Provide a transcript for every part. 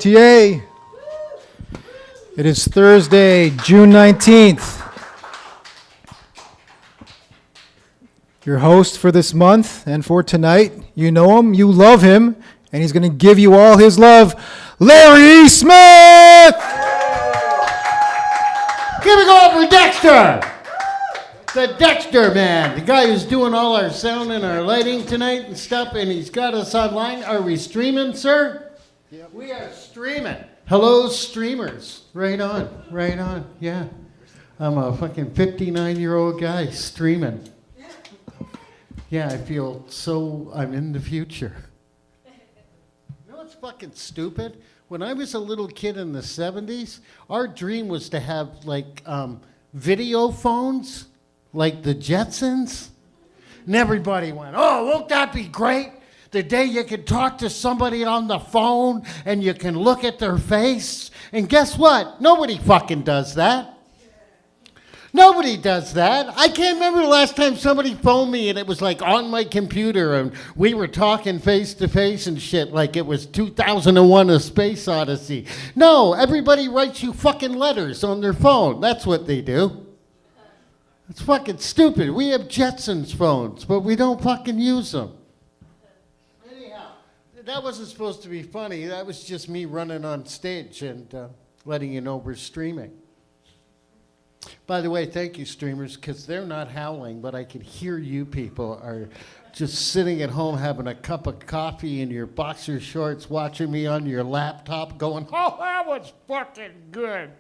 TA. It is Thursday, June 19th. Your host for this month and for tonight, you know him, you love him, and he's going to give you all his love, Larry Smith! Give it up for Dexter! The Dexter man, the guy who's doing all our sound and our lighting tonight and stuff, and he's got us online. Are we streaming, sir? Yep. We are streaming. Hello, streamers. Right on, yeah. I'm a fucking 59-year-old guy streaming. Yeah, I feel so I'm in the future. You know what's fucking stupid? When I was a little kid in the 70s, our dream was to have, like, video phones, like the Jetsons. And everybody went, oh, won't that be great? The day you can talk to somebody on the phone and you can look at their face. And guess what? Nobody fucking does that. Nobody does that. I can't remember the last time somebody phoned me and it was like on my computer and we were talking face to face and shit like it was 2001 A Space Odyssey. No, everybody writes you fucking letters on their phone. That's what they do. It's fucking stupid. We have Jetsons phones, but we don't fucking use them. Anyhow, that wasn't supposed to be funny. That was just me running on stage and letting you know we're streaming. By the way, thank you, streamers, because they're not howling, but I can hear you people are just sitting at home having a cup of coffee in your boxer shorts, watching me on your laptop going, oh, that was fucking good.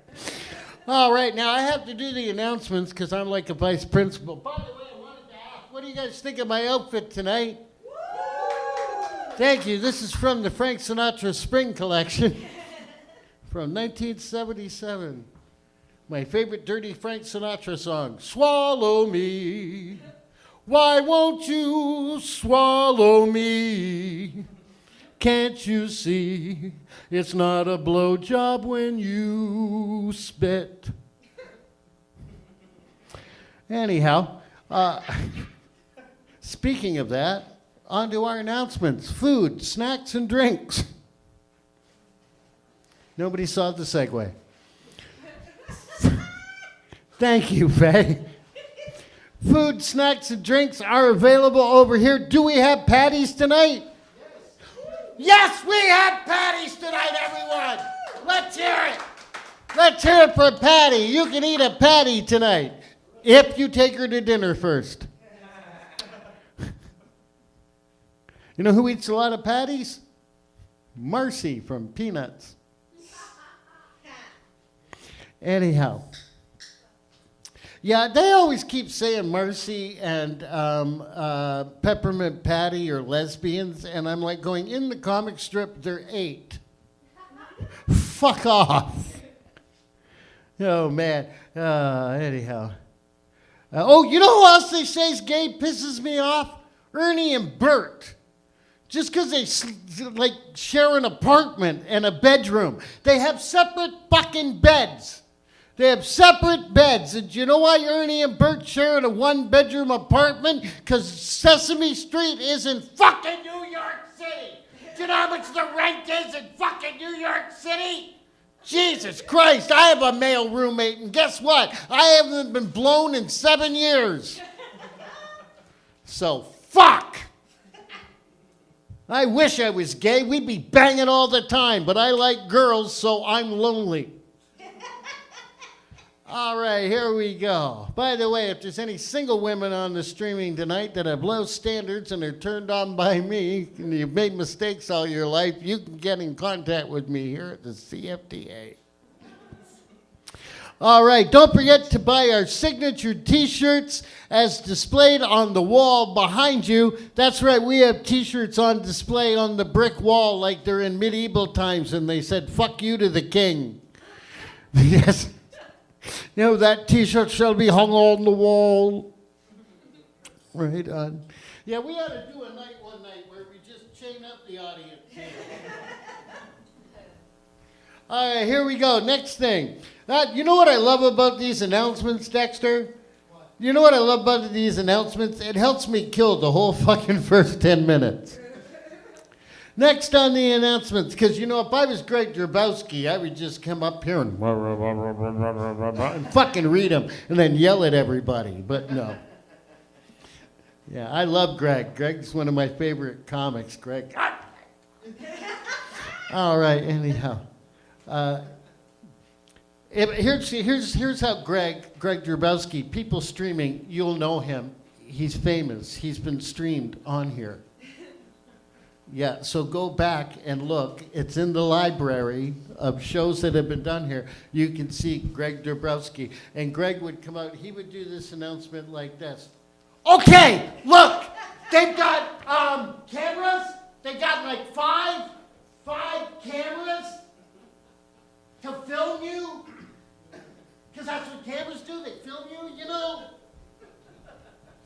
All right, now I have to do the announcements because I'm like a vice principal. By the way, I wanted to ask, what do you guys think of my outfit tonight? Thank you. This is from the Frank Sinatra Spring Collection from 1977. My favorite Dirty Frank Sinatra song, Swallow Me. Why won't you swallow me? Can't you see it's not a blowjob when you spit? Anyhow, speaking of that, on to our announcements. Food, snacks, and drinks. Nobody saw the segue. Thank you, Faye. Food, snacks, and drinks are available over here. Do we have patties tonight? Yes, we have patties tonight, everyone. Let's hear it. Let's hear it for Patty. You can eat a patty tonight if you take her to dinner first. You know who eats a lot of patties? Marcy from Peanuts. Anyhow. Yeah, they always keep saying Marcy and Peppermint Patty are lesbians, and I'm like going, in the comic strip, they're 8. Fuck off. Oh, man. Anyhow. You know who else they say is gay pisses me off? Ernie and Bert. Just because they like share an apartment and a bedroom. They have separate fucking beds. They have separate beds. And do you know why Ernie and Bert share in a one-bedroom apartment? Because Sesame Street is in fucking New York City. Do you know how much the rent is in fucking New York City? Jesus Christ, I have a male roommate, and guess what? I haven't been blown in 7 years. So, fuck. I wish I was gay. We'd be banging all the time, but I like girls, so I'm lonely. All right, here we go. By the way, if there's any single women on the streaming tonight that have low standards and are turned on by me, and you've made mistakes all your life, you can get in contact with me here at the CFDA. All right, don't forget to buy our signature T-shirts as displayed on the wall behind you. That's right, we have T-shirts on display on the brick wall like they're in medieval times, and they said, fuck you to the king. Yes. You know, that T-shirt shall be hung on the wall. Right on. Yeah, we ought to do a night one night where we just chain up the audience. All right, here we go. Next thing. You know what I love about these announcements, Dexter? What? You know what I love about these announcements? It helps me kill the whole fucking first 10 minutes. Next on the announcements, because you know, if I was Greg Drabowski, I would just come up here and fucking read them and then yell at everybody. But no. Yeah, I love Greg. Greg's one of my favorite comics. Greg. All right. Anyhow, here's how Greg Drabowski. People streaming, you'll know him. He's famous. He's been streamed on here. Yeah, so go back and look. It's in the library of shows that have been done here. You can see Greg Dabrowski. And Greg would come out. He would do this announcement like this. Okay, look. They've got cameras. They got like five cameras to film you. Because that's what cameras do. They film you, you know.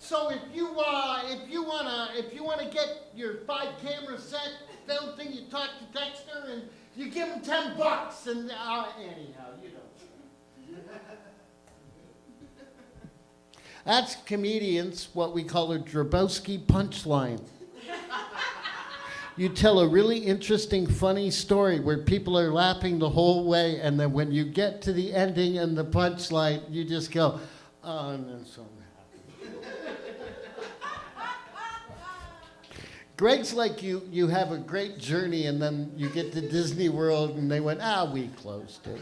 So if you wanna get your 5 camera set film thing, you talk to Dexter and you give him $10 and anyhow, you know. That's comedians, what we call a Drabowski punchline. You tell a really interesting, funny story where people are laughing the whole way, and then when you get to the ending and the punchline, you just go, oh, and then so. Greg's like you have a great journey and then you get to Disney World and they went, we closed it.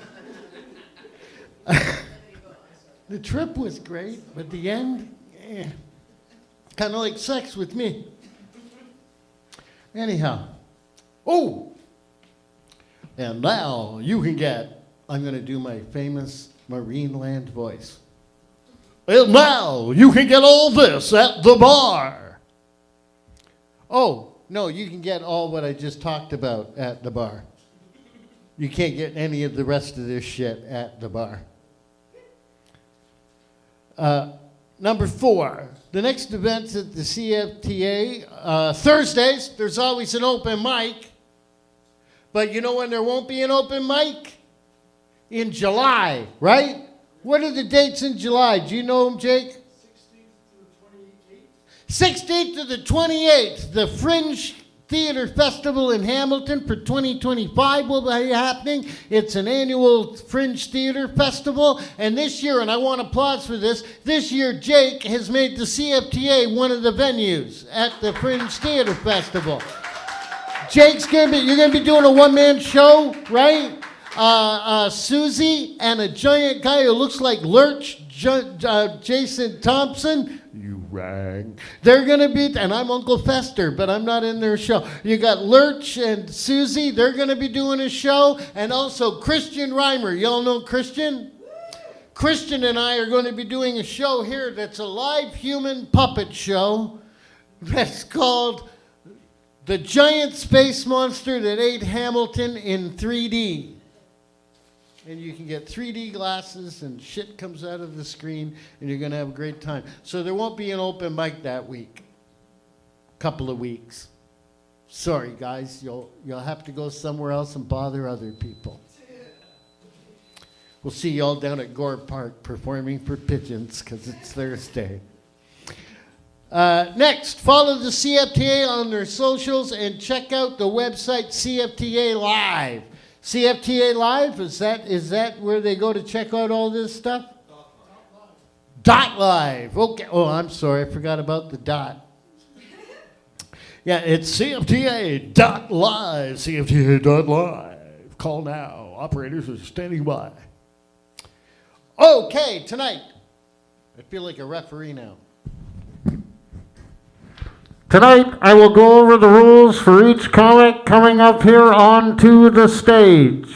The trip was great, but the end, kind of like sex with me. Anyhow, and now you can get, I'm going to do my famous Marineland voice. And now you can get all this at the bar. Oh, no, you can get all what I just talked about at the bar. You can't get any of the rest of this shit at the bar. Number 4, the next event's at the CFTA. Thursdays, there's always an open mic. But you know when there won't be an open mic? In July, right? What are the dates in July? Do you know them, Jake? 16th to the 28th, the Fringe Theater Festival in Hamilton for 2025 will be happening. It's an annual Fringe Theater Festival. And this year, and I want applause for this year Jake has made the CFTA one of the venues at the Fringe Theater Festival. Jake's you're gonna be doing a one-man show, right? Susie and a giant guy who looks like Lurch, Jason Thompson. You rang. They're going to be, and I'm Uncle Fester, but I'm not in their show. You got Lurch and Susie. They're going to be doing a show. And also Christian Reimer. Y'all know Christian? Christian and I are going to be doing a show here that's a live human puppet show that's called The Giant Space Monster That Ate Hamilton in 3D. And you can get 3D glasses and shit comes out of the screen and you're going to have a great time. So there won't be an open mic that week. Couple of weeks. Sorry, guys. You'll have to go somewhere else and bother other people. We'll see y'all down at Gore Park performing for pigeons because it's Thursday. Next, follow the CFTA on their socials and check out the website CFTA Live. CFTA Live, is that where they go to check out all this stuff? Dot Live. Okay. Oh, I'm sorry. I forgot about the dot. Yeah, it's CFTA.live. CFTA.live. Call now. Operators are standing by. Okay, tonight. I feel like a referee now. Tonight, I will go over the rules for each comic coming up here onto the stage.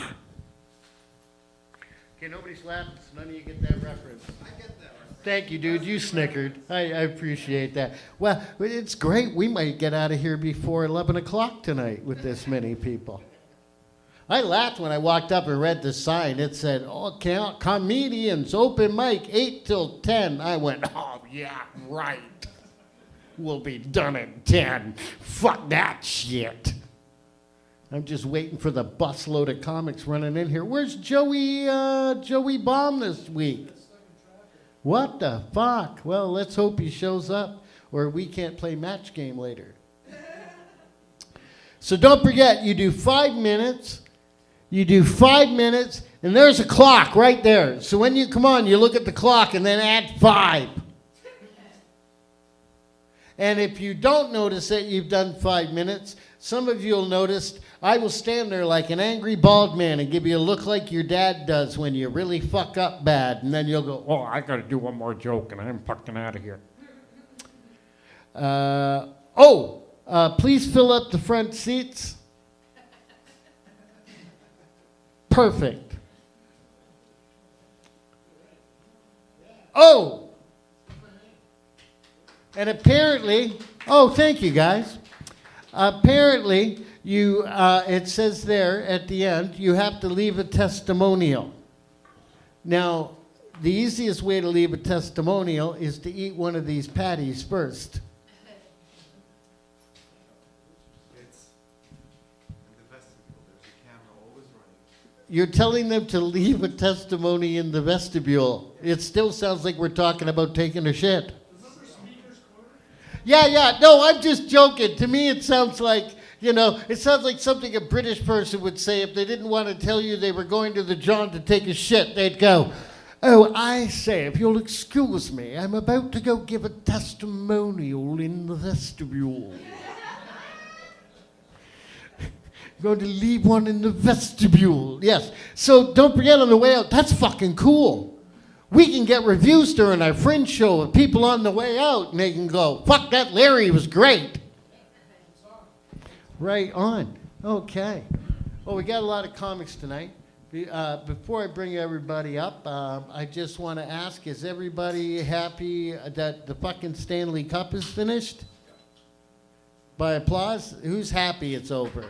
Okay, nobody's laughing, so none of you get that reference. I get that reference. Thank you, dude. You snickered. I appreciate that. Well, it's great. We might get out of here before 11 o'clock tonight with this many people. I laughed when I walked up and read the sign. It said, comedians, open mic, 8 till 10. I went, oh, yeah, right. We'll be done at 10. Fuck that shit. I'm just waiting for the busload of comics running in here. Where's Joey Baum this week? What the fuck? Well, let's hope he shows up or we can't play match game later. So don't forget, you do 5 minutes. You do 5 minutes, and there's a clock right there. So when you come on, you look at the clock and then add 5. And if you don't notice that you've done 5 minutes, some of you will notice I will stand there like an angry bald man and give you a look like your dad does when you really fuck up bad. And then you'll go, oh, I got to do one more joke and I'm fucking out of here. Please fill up the front seats. Perfect. Oh! And apparently, thank you guys. Apparently, it says there at the end, you have to leave a testimonial. Now, the easiest way to leave a testimonial is to eat one of these patties first. You're telling them to leave a testimony in the vestibule. It still sounds like we're talking about taking a shit. Yeah. No, I'm just joking. To me, it sounds like, it sounds like something a British person would say if they didn't want to tell you they were going to the John to take a shit. They'd go, oh, I say, if you'll excuse me, I'm about to go give a testimonial in the vestibule. Going to leave one in the vestibule. Yes. So don't forget on the way out, that's fucking cool. We can get reviews during our Fringe show of people on the way out, and they can go, fuck, that Larry was great. Right on. Okay. Well, we got a lot of comics tonight. Before I bring everybody up, I just want to ask, is everybody happy that the fucking Stanley Cup is finished? By applause? Who's happy it's over?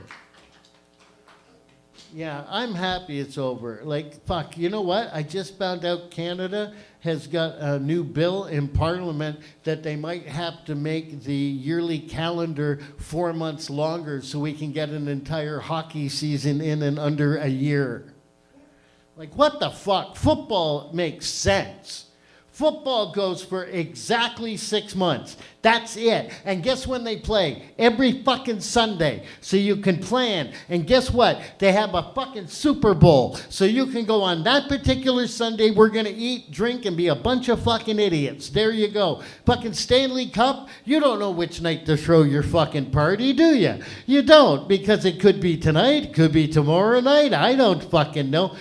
Yeah, I'm happy it's over. Like, fuck, you know what? I just found out Canada has got a new bill in Parliament that they might have to make the yearly calendar 4 months longer so we can get an entire hockey season in and under a year. Like, what the fuck? Football makes sense. Football goes for exactly 6 months. That's it. And guess when they play? Every fucking Sunday. So you can plan. And guess what? They have a fucking Super Bowl. So you can go on that particular Sunday, we're going to eat, drink, and be a bunch of fucking idiots. There you go. Fucking Stanley Cup, you don't know which night to throw your fucking party, do you? You don't, because it could be tonight, could be tomorrow night. I don't fucking know.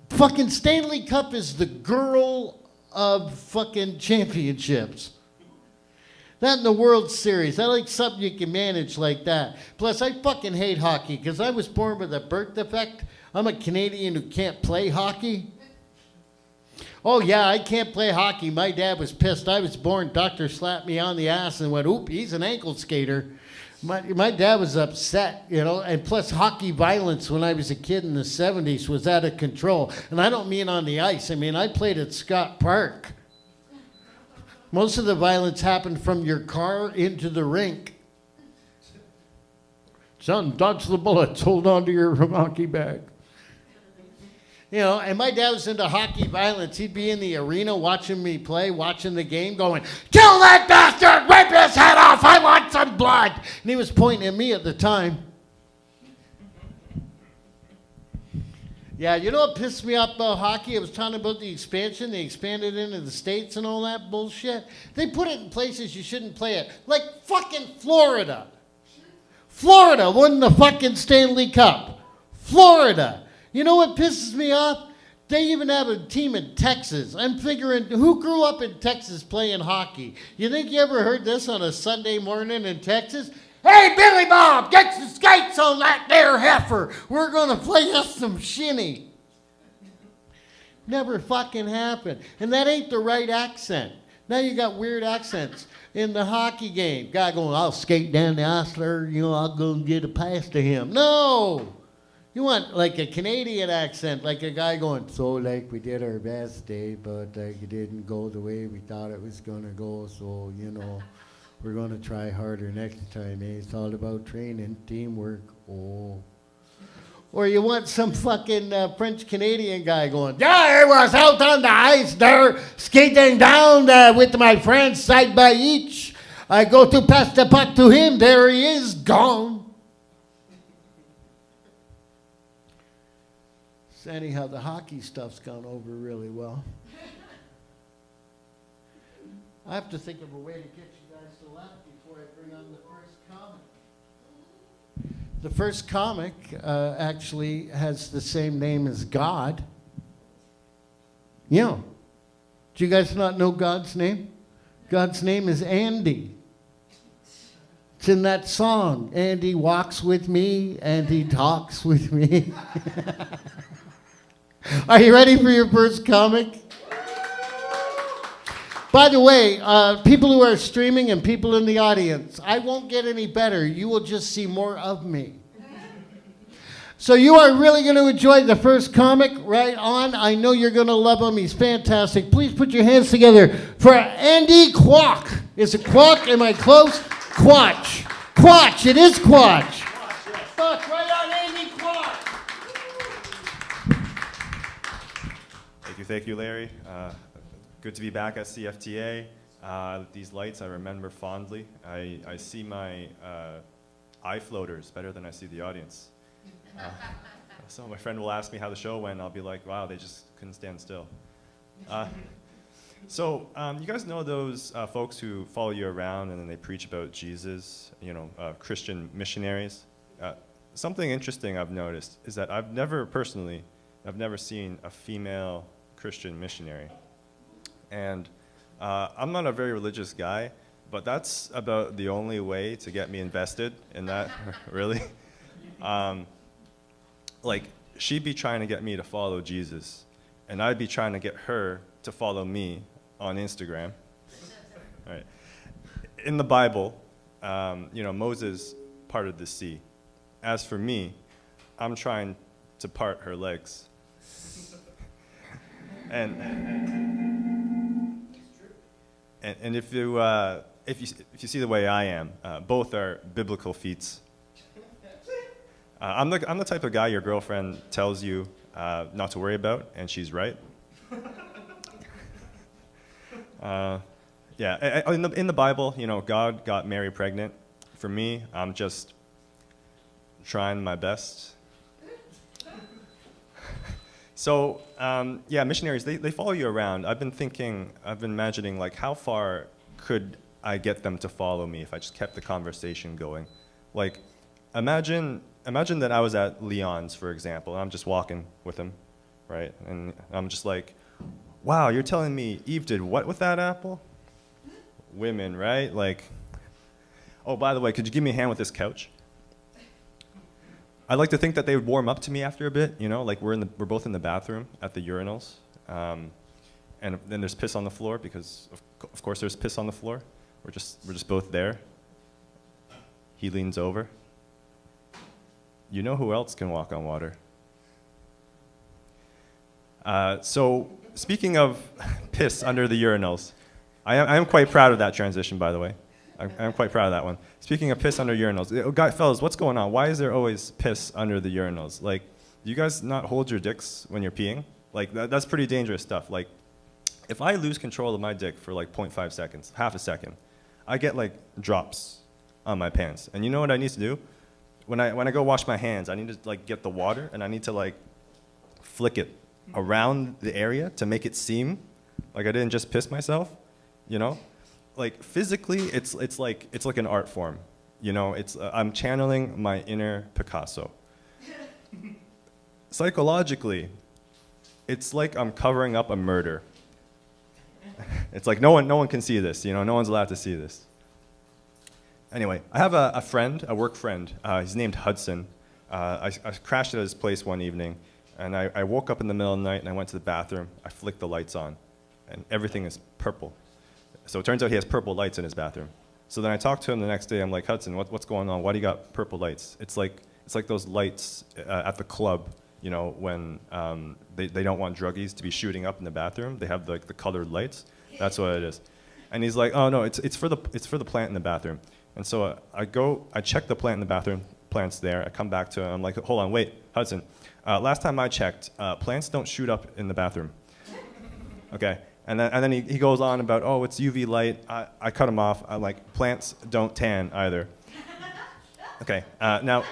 Fucking Stanley Cup is the girl of fucking championships. That in the World Series. I like something you can manage like that. Plus, I fucking hate hockey because I was born with a birth defect. I'm a Canadian who can't play hockey. Oh, yeah, I can't play hockey. My dad was pissed. I was born, doctor slapped me on the ass and went, oop, he's an ankle skater. My dad was upset, and plus hockey violence when I was a kid in the 70s was out of control. And I don't mean on the ice. I mean, I played at Scott Park. Most of the violence happened from your car into the rink. Son, dodge the bullets. Hold on to your hockey bag. And my dad was into hockey violence. He'd be in the arena watching me play, watching the game, going, kill that bastard, rip his head off, I want some blood. And he was pointing at me at the time. Yeah, you know what pissed me off about hockey? I was talking about the expansion. They expanded into the States and all that bullshit. They put it in places you shouldn't play it. Like fucking Florida. Florida won the fucking Stanley Cup. Florida. You know what pisses me off? They even have a team in Texas. I'm figuring, who grew up in Texas playing hockey? You think you ever heard this on a Sunday morning in Texas? Hey, Billy Bob, get some skates on that there heifer. We're going to play us some shinny. Never fucking happened. And that ain't the right accent. Now you got weird accents in the hockey game. Guy going, I'll skate down the ice there, I'll go and get a pass to him. No. You want like a Canadian accent, like a guy going, so like we did our best day, but like it didn't go the way we thought it was going to go, so, we're going to try harder next time, eh? It's all about training, teamwork, oh. Or you want some fucking French-Canadian guy going, yeah, I was out on the ice there, skating down with my friends side by each. I go to pass the puck to him, there he is, gone. anyhow, the hockey stuff's gone over really well. I have to think of a way to get you guys to laugh before I bring on the first comic. The first comic actually has the same name as God. Yeah. Do you guys not know God's name? God's name is Andy. It's in that song. Andy walks with me, and he talks with me. Are you ready for your first comic? By the way, people who are streaming and people in the audience, I won't get any better. You will just see more of me. So you are really going to enjoy the first comic. Right on. I know you're going to love him. He's fantastic. Please put your hands together for Andy Kwok. Is it Kwok? Am I close? Quatch. Quatch. It is Quatch. Fuck, right on, Andy Kwok. Thank you, Larry. Good to be back at CFTA. These lights I remember fondly. I see my eye floaters better than I see the audience. So my friend will ask me how the show went, and I'll be like, wow, they just couldn't stand still. So you guys know those folks who follow you around and then they preach about Jesus, you know, Christian missionaries? Something interesting I've noticed is that I've never seen a female Christian missionary. And I'm not a very religious guy, but that's about the only way to get me invested in that, really. Like, she'd be trying to get me to follow Jesus, and I'd be trying to get her to follow me on Instagram. All right. In the Bible, you know, Moses parted the sea. As for me, I'm trying to part her legs. And if you see the way I am, both are biblical feats. I'm the type of guy your girlfriend tells you not to worry about, and she's right. Yeah, in the Bible, you know, God got Mary pregnant. For me, I'm just trying my best. So, yeah, missionaries, they follow you around. I've been imagining, like, how far could I get them to follow me if I just kept the conversation going? Like, imagine that I was at Leon's, for example, and I'm just walking with him, right? And I'm just like, wow, you're telling me Eve did what with that apple? Women, right? Like, oh, by the way, could you give me a hand with this couch? I'd like to think that they would warm up to me after a bit, you know, like we're both in the bathroom at the urinals, and then there's piss on the floor because of course there's piss on the floor. We're just both there. He leans over. You know who else can walk on water? So speaking of piss under the urinals, I am quite proud of that transition, by the way. I'm quite proud of that one. Speaking of piss under urinals, fellas, what's going on? Why is there always piss under the urinals? Like, do you guys not hold your dicks when you're peeing? Like, that's pretty dangerous stuff. Like, if I lose control of my dick for like 0.5 seconds, half a second, I get like drops on my pants. And you know what I need to do? When I go wash my hands, I need to like get the water and I need to like flick it around the area to make it seem like I didn't just piss myself, you know? Like physically, it's like an art form, you know. I'm channeling my inner Picasso. Psychologically, it's like I'm covering up a murder. It's like no one can see this, you know. No one's allowed to see this. Anyway, I have a friend, a work friend. He's named Hudson. I crashed at his place one evening, and I woke up in the middle of the night and I went to the bathroom. I flicked the lights on, and everything is purple. So it turns out he has purple lights in his bathroom. So then I talked to him the next day. I'm like, Hudson, what's going on? Why do you got purple lights? It's like those lights at the club, you know, when they don't want druggies to be shooting up in the bathroom. They have the colored lights. That's what it is. And he's like, oh no, it's for the plant in the bathroom. And so I check the plant in the bathroom. Plant's there. I come back to him. I'm like, hold on, wait, Hudson. Last time I checked, plants don't shoot up in the bathroom. Okay. And then he goes on about, oh, it's UV light. I cut him off. I'm like, plants don't tan either. Okay. Now,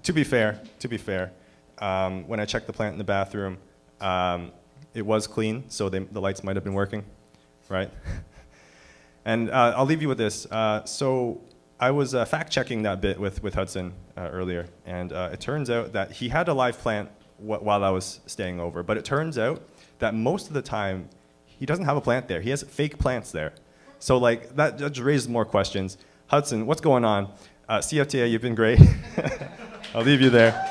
to be fair, when I checked the plant in the bathroom, it was clean, so the lights might have been working, right? And I'll leave you with this. So I was fact-checking that bit with Hudson earlier, and it turns out that he had a live plant while I was staying over, but it turns out that most of the time, he doesn't have a plant there. He has fake plants there. So like that just raises more questions. Hudson, what's going on? CFTA, you've been great. I'll leave you there.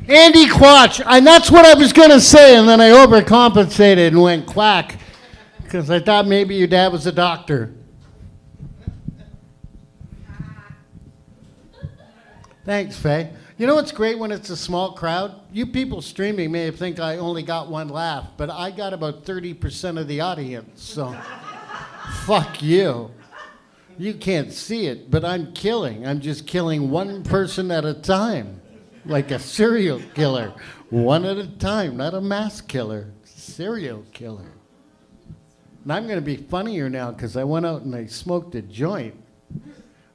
Andy Quatch, and that's what I was going to say, and then I overcompensated and went quack, because I thought maybe your dad was a doctor. Thanks, Faye. You know what's great when it's a small crowd? You people streaming may think I only got one laugh, but I got about 30% of the audience, so fuck you. You can't see it, but I'm killing. I'm just killing one person at a time. Like a serial killer, one at a time, not a mass killer, serial killer. And I'm going to be funnier now because I went out and I smoked a joint.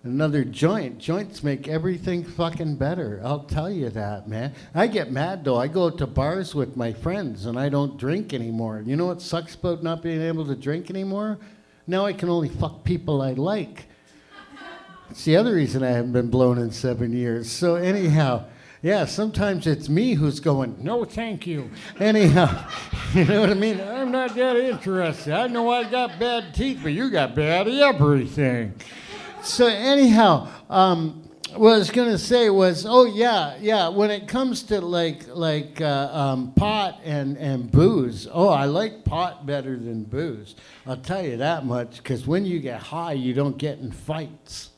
Another joint. Joints make everything fucking better. I'll tell you that, man. I get mad though. I go to bars with my friends and I don't drink anymore. You know what sucks about not being able to drink anymore? Now I can only fuck people I like. It's the other reason I haven't been blown in 7 years. So anyhow. Yeah, sometimes it's me who's going, no, thank you. Anyhow, you know what I mean? I'm not that interested. I know I got bad teeth, but you got bad everything. So anyhow, what I was going to say was, when it comes to pot and booze, I like pot better than booze. I'll tell you that much, because when you get high, you don't get in fights.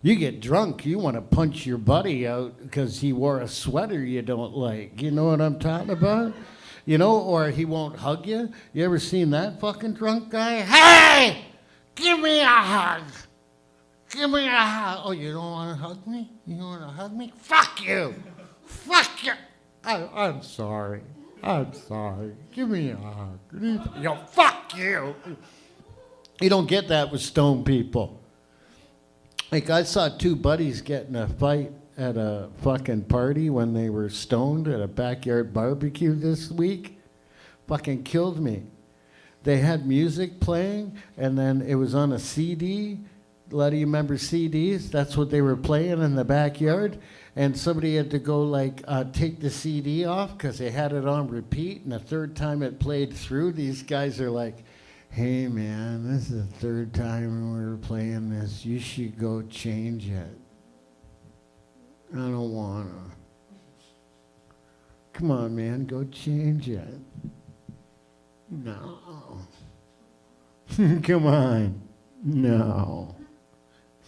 You get drunk, you want to punch your buddy out because he wore a sweater you don't like. You know what I'm talking about? You know, or he won't hug you. You ever seen that fucking drunk guy? Hey! Give me a hug! Give me a hug! Oh, you don't want to hug me? You don't want to hug me? Fuck you! Fuck you! I'm sorry. I'm sorry. Give me a hug. Yo, fuck you! You don't get that with stoned people. Like, I saw two buddies get in a fight at a fucking party when they were stoned at a backyard barbecue this week. Fucking killed me. They had music playing, and then it was on a CD. A lot of you remember CDs? That's what they were playing in the backyard. And somebody had to go, take the CD off because they had it on repeat. And the third time it played through, these guys are like, hey man, this is the third time we're playing this. You should go change it. I don't wanna. Come on, man, go change it. No. Come on. No.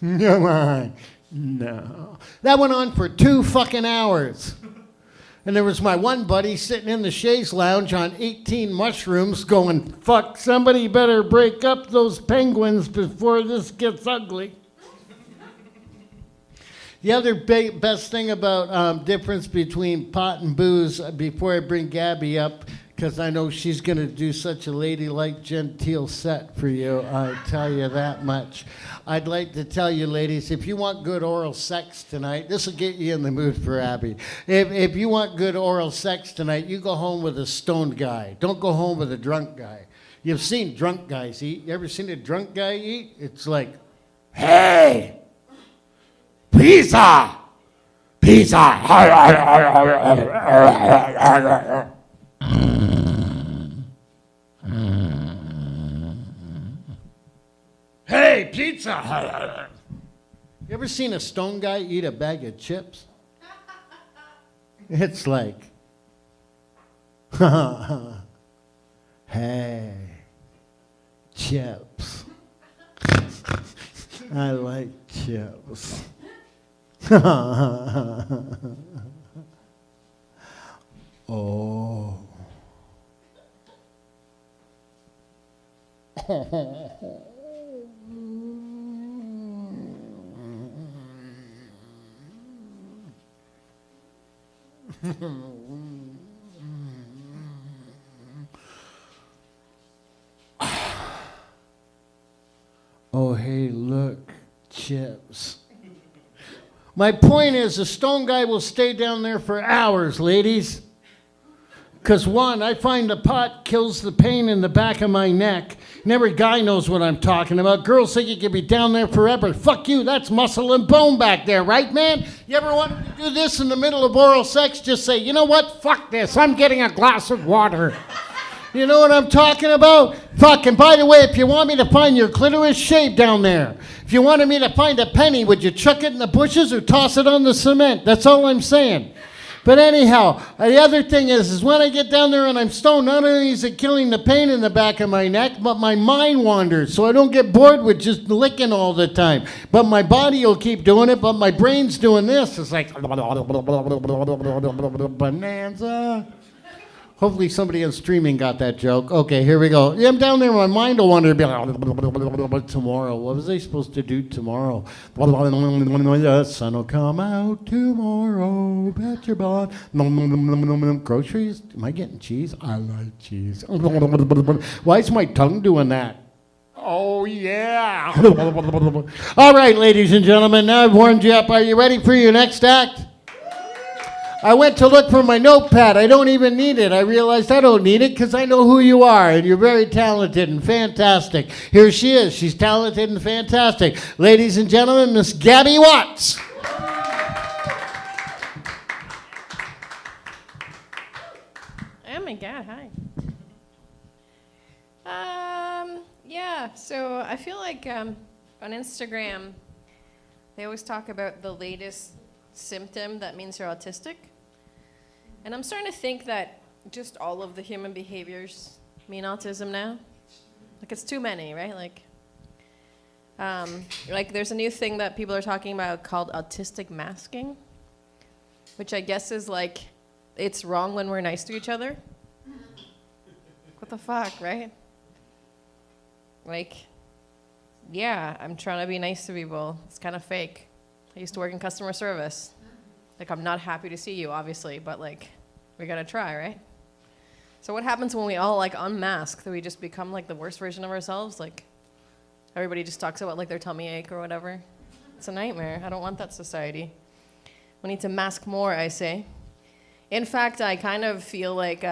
Come on. No. That went on for 2 fucking hours. And there was my one buddy sitting in the chaise lounge on 18 mushrooms going, fuck, somebody better break up those penguins before this gets ugly. The other best thing about difference between pot and booze, before I bring Gabby up, because I know she's going to do such a ladylike, genteel set for you, I tell you that much. I'd like to tell you, ladies, if you want good oral sex tonight, this will get you in the mood for Abby. If you want good oral sex tonight, you go home with a stoned guy. Don't go home with a drunk guy. You've seen drunk guys eat. You ever seen a drunk guy eat? It's like, hey, pizza, pizza. Hey, pizza! You ever seen a stone guy eat a bag of chips? It's like, hey, chips. I like chips. Oh. Oh, hey, look, chips. My point is, the stone guy will stay down there for hours, ladies. Because one, I find the pot kills the pain in the back of my neck. And every guy knows what I'm talking about. Girls think you can be down there forever. Fuck you, that's muscle and bone back there, right, man? You ever wanted to do this in the middle of oral sex? Just say, you know what? Fuck this, I'm getting a glass of water. You know what I'm talking about? Fuck, and by the way, if you want me to find your clitoris, shave down there. If you wanted me to find a penny, would you chuck it in the bushes or toss it on the cement? That's all I'm saying. But anyhow, the other thing is when I get down there and I'm stoned, not only is it killing the pain in the back of my neck, but my mind wanders, so I don't get bored with just licking all the time. But my body will keep doing it, but my brain's doing this. It's like bonanza. Hopefully somebody on streaming got that joke. Okay, here we go. Yeah, I'm down there, my mind will wander. Be like, tomorrow, what was I supposed to do tomorrow? The sun will come out tomorrow. Bet your butt. Groceries? Am I getting cheese? I like cheese. Why is my tongue doing that? Oh, yeah. All right, ladies and gentlemen, now I've warmed you up. Are you ready for your next act? I went to look for my notepad. I don't even need it. I realized I don't need it because I know who you are, and you're very talented and fantastic. Here she is. She's talented and fantastic. Ladies and gentlemen, Miss Gabby Watts. Oh my God, hi. Yeah, so I feel like on Instagram, they always talk about the latest symptom that means you're autistic. And I'm starting to think that just all of the human behaviors mean autism now. Like it's too many, right? Like there's a new thing that people are talking about called autistic masking, which I guess is like it's wrong when we're nice to each other. What the fuck, right? Like, yeah, I'm trying to be nice to people. It's kind of fake. I used to work in customer service. Like, I'm not happy to see you, obviously, but, like, we gotta try, right? So what happens when we all, like, unmask? Do we just become, like, the worst version of ourselves? Like, everybody just talks about, like, their tummy ache or whatever. It's a nightmare. I don't want that society. We need to mask more, I say. In fact, I kind of feel like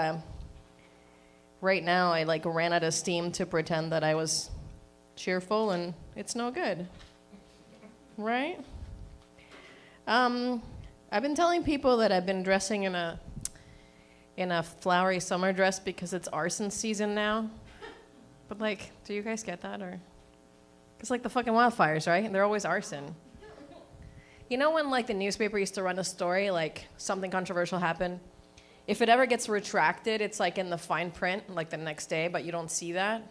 right now I, like, ran out of steam to pretend that I was cheerful, and it's no good. Right? I've been telling people that I've been dressing in a flowery summer dress because it's arson season now. But like, do you guys get that? Or it's like the fucking wildfires, right? They're always arson. You know when like the newspaper used to run a story, like something controversial happened? If it ever gets retracted, it's like in the fine print, like the next day, but you don't see that.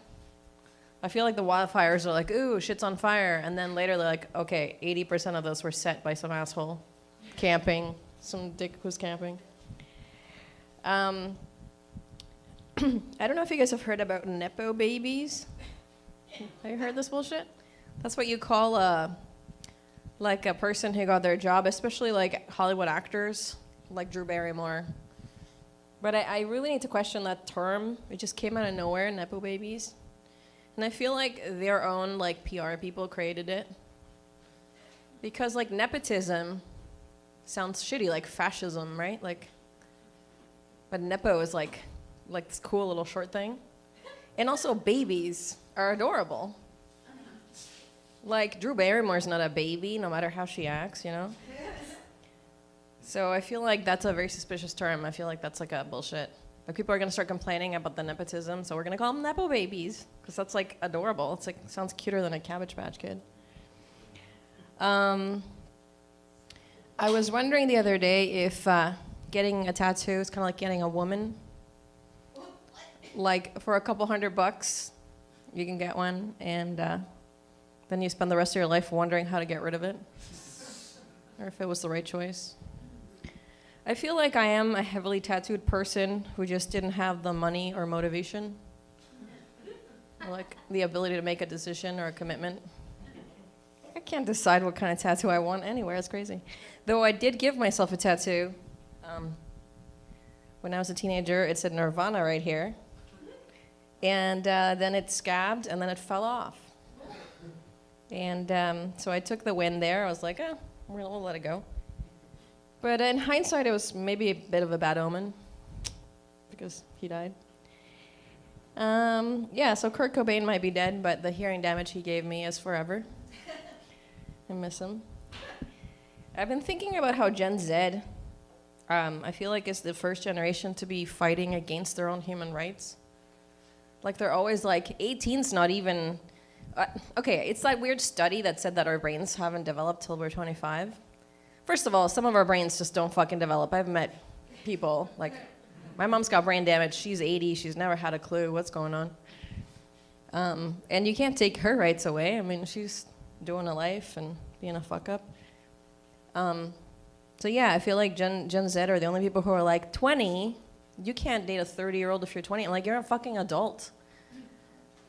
I feel like the wildfires are like, ooh, shit's on fire. And then later they're like, okay, 80% of those were set by some asshole camping, some dick who's camping. I don't know if you guys have heard about Nepo babies. Have you heard this bullshit? That's what you call like a person who got their job, especially like Hollywood actors, like Drew Barrymore. But I really need to question that term. It just came out of nowhere, Nepo babies. And I feel like their own like PR people created it. Because like nepotism sounds shitty, like fascism, right? Like, but Nepo is like this cool little short thing. And also babies are adorable. Like Drew Barrymore's not a baby, no matter how she acts, you know? So I feel like that's a very suspicious term. I feel like that's like a bullshit. Like people are gonna start complaining about the nepotism, so we're gonna call them Nepo babies, because that's like adorable. It's like sounds cuter than a Cabbage Patch Kid. I was wondering the other day if getting a tattoo is kind of like getting a woman. Like for a couple $100, you can get one, and then you spend the rest of your life wondering how to get rid of it, or if it was the right choice. I feel like I am a heavily tattooed person who just didn't have the money or motivation, or like the ability to make a decision or a commitment. I can't decide what kind of tattoo I want anywhere. It's crazy. Though I did give myself a tattoo when I was a teenager. It said Nirvana right here. And then it scabbed, and then it fell off. And so I took the win there. I was like, oh, We'll let it go. But in hindsight, it was maybe a bit of a bad omen because he died. Yeah, so Kurt Cobain might be dead, but the hearing damage he gave me is forever. I miss him. I've been thinking about how Gen Z, I feel like is the first generation to be fighting against their own human rights. Like they're always like, 18's not even, okay, it's that weird study that said that our brains haven't developed till we're 25. First of all, some of our brains just don't fucking develop. I've met people, like, my mom's got brain damage, she's 80, she's never had a clue what's going on. And you can't take her rights away. I mean, she's doing a life and being a fuck up. So yeah, I feel like Gen Z are the only people who are like, 20, you can't date a 30-year-old if you're 20. Like, you're a fucking adult.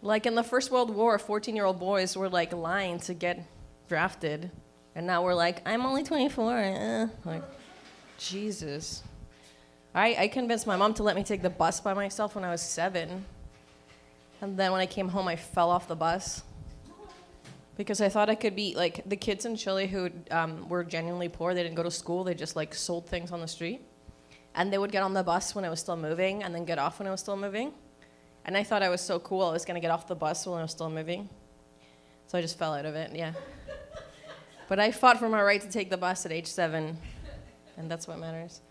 Like, in the First World War, 14-year-old boys were, like, lying to get drafted. And now we're like, I'm only 24. Like, Jesus. I convinced my mom to let me take the bus by myself when I was 7. And then when I came home, I fell off the bus. Because I thought I could be, like, the kids in Chile who were genuinely poor, they didn't go to school, they just, like, sold things on the street. And they would get on the bus when it was still moving and then get off when it was still moving. And I thought I was so cool, I was going to get off the bus when it was still moving. So I just fell out of it, yeah. But I fought for my right to take the bus at age 7, and that's what matters.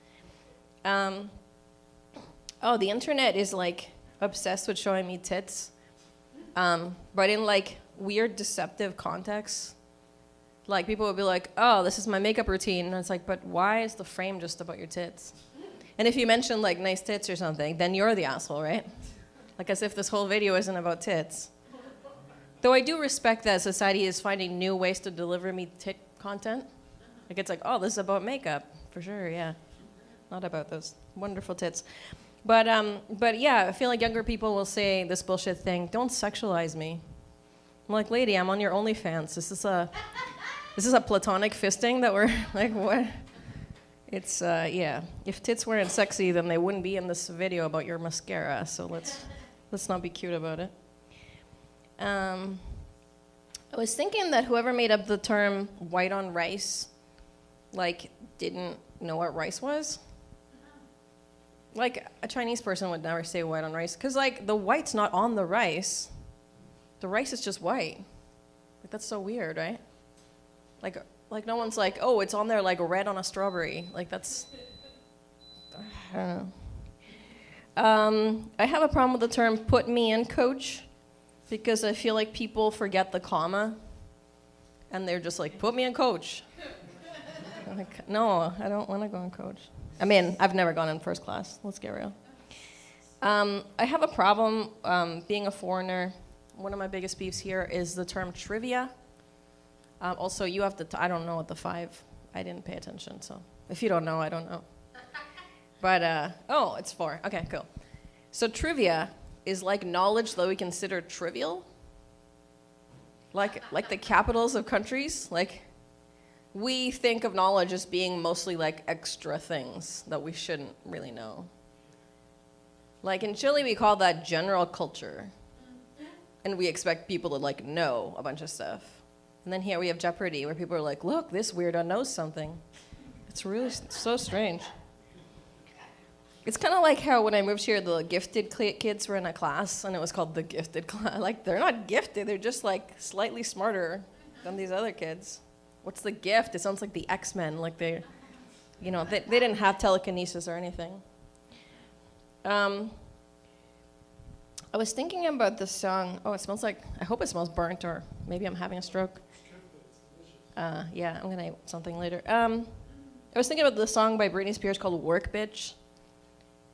Oh, the internet is, like, obsessed with showing me tits, but in, like, weird, deceptive contexts. Like, people would be like, oh, this is my makeup routine. And it's like, but why is the frame just about your tits? And if you mention, like, nice tits or something, then you're the asshole, right? Like, as if this whole video isn't about tits. Though I do respect that society is finding new ways to deliver me tit content. Like, it's like, oh, this is about makeup. For sure, yeah. Not about those wonderful tits. But yeah, I feel like younger people will say this bullshit thing, don't sexualize me. I'm like, lady, I'm on your OnlyFans. Is this a platonic fisting that we're, like, what? It's, yeah. If tits weren't sexy, then they wouldn't be in this video about your mascara, so let's not be cute about it. I was thinking that whoever made up the term white on rice, like, didn't know what rice was. Like, a Chinese person would never say white on rice, because, like, the white's not on the rice. The rice is just white. Like, that's so weird, right? Like no one's like, oh, it's on there like red on a strawberry. Like, that's, I don't know. I have a problem with the term put me in coach, because I feel like people forget the comma, and they're just like, put me in coach. I'm like, no, I don't want to go in coach. I mean, I've never gone in first class. Let's get real. I have a problem being a foreigner. One of my biggest beefs here is the term trivia. Also, you have to, I don't know what the 5, I didn't pay attention, so if you don't know, I don't know. But, oh, it's 4, okay, cool. So trivia is like knowledge that we consider trivial. Like the capitals of countries. Like, we think of knowledge as being mostly like extra things that we shouldn't really know. Like in Chile, we call that general culture. And we expect people to, like, know a bunch of stuff. And then here we have Jeopardy, where people are like, look, this weirdo knows something. It's really so strange. It's kind of like how when I moved here, the gifted kids were in a class, and it was called the gifted class. Like, they're not gifted, they're just, like, slightly smarter than these other kids. What's the gift? It sounds like the X-Men, like they didn't have telekinesis or anything. I was thinking about this song. Oh, it smells like, I hope it smells burnt, or maybe I'm having a stroke. Yeah, I'm gonna eat something later. I was thinking about the song by Britney Spears called Work Bitch.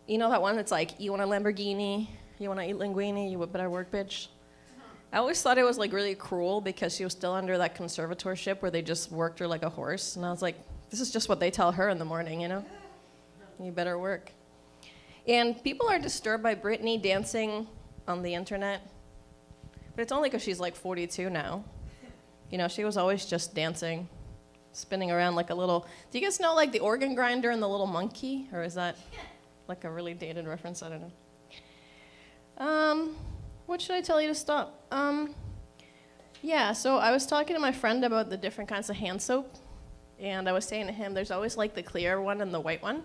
You know that one that's like, you want a Lamborghini, you want to eat linguine, you better work, bitch. I always thought it was, like, really cruel because she was still under that conservatorship where they just worked her like a horse. And I was like, this is just what they tell her in the morning, you know? You better work. And people are disturbed by Britney dancing on the internet. But it's only because she's, like, 42 now. You know, she was always just dancing, spinning around like a little... Do you guys know, like, the organ grinder and the little monkey? Or is that, like, a really dated reference? I don't know. What should I tell you to stop? Yeah, so I was talking to my friend about the different kinds of hand soap and I was saying to him, there's always like the clear one and the white one,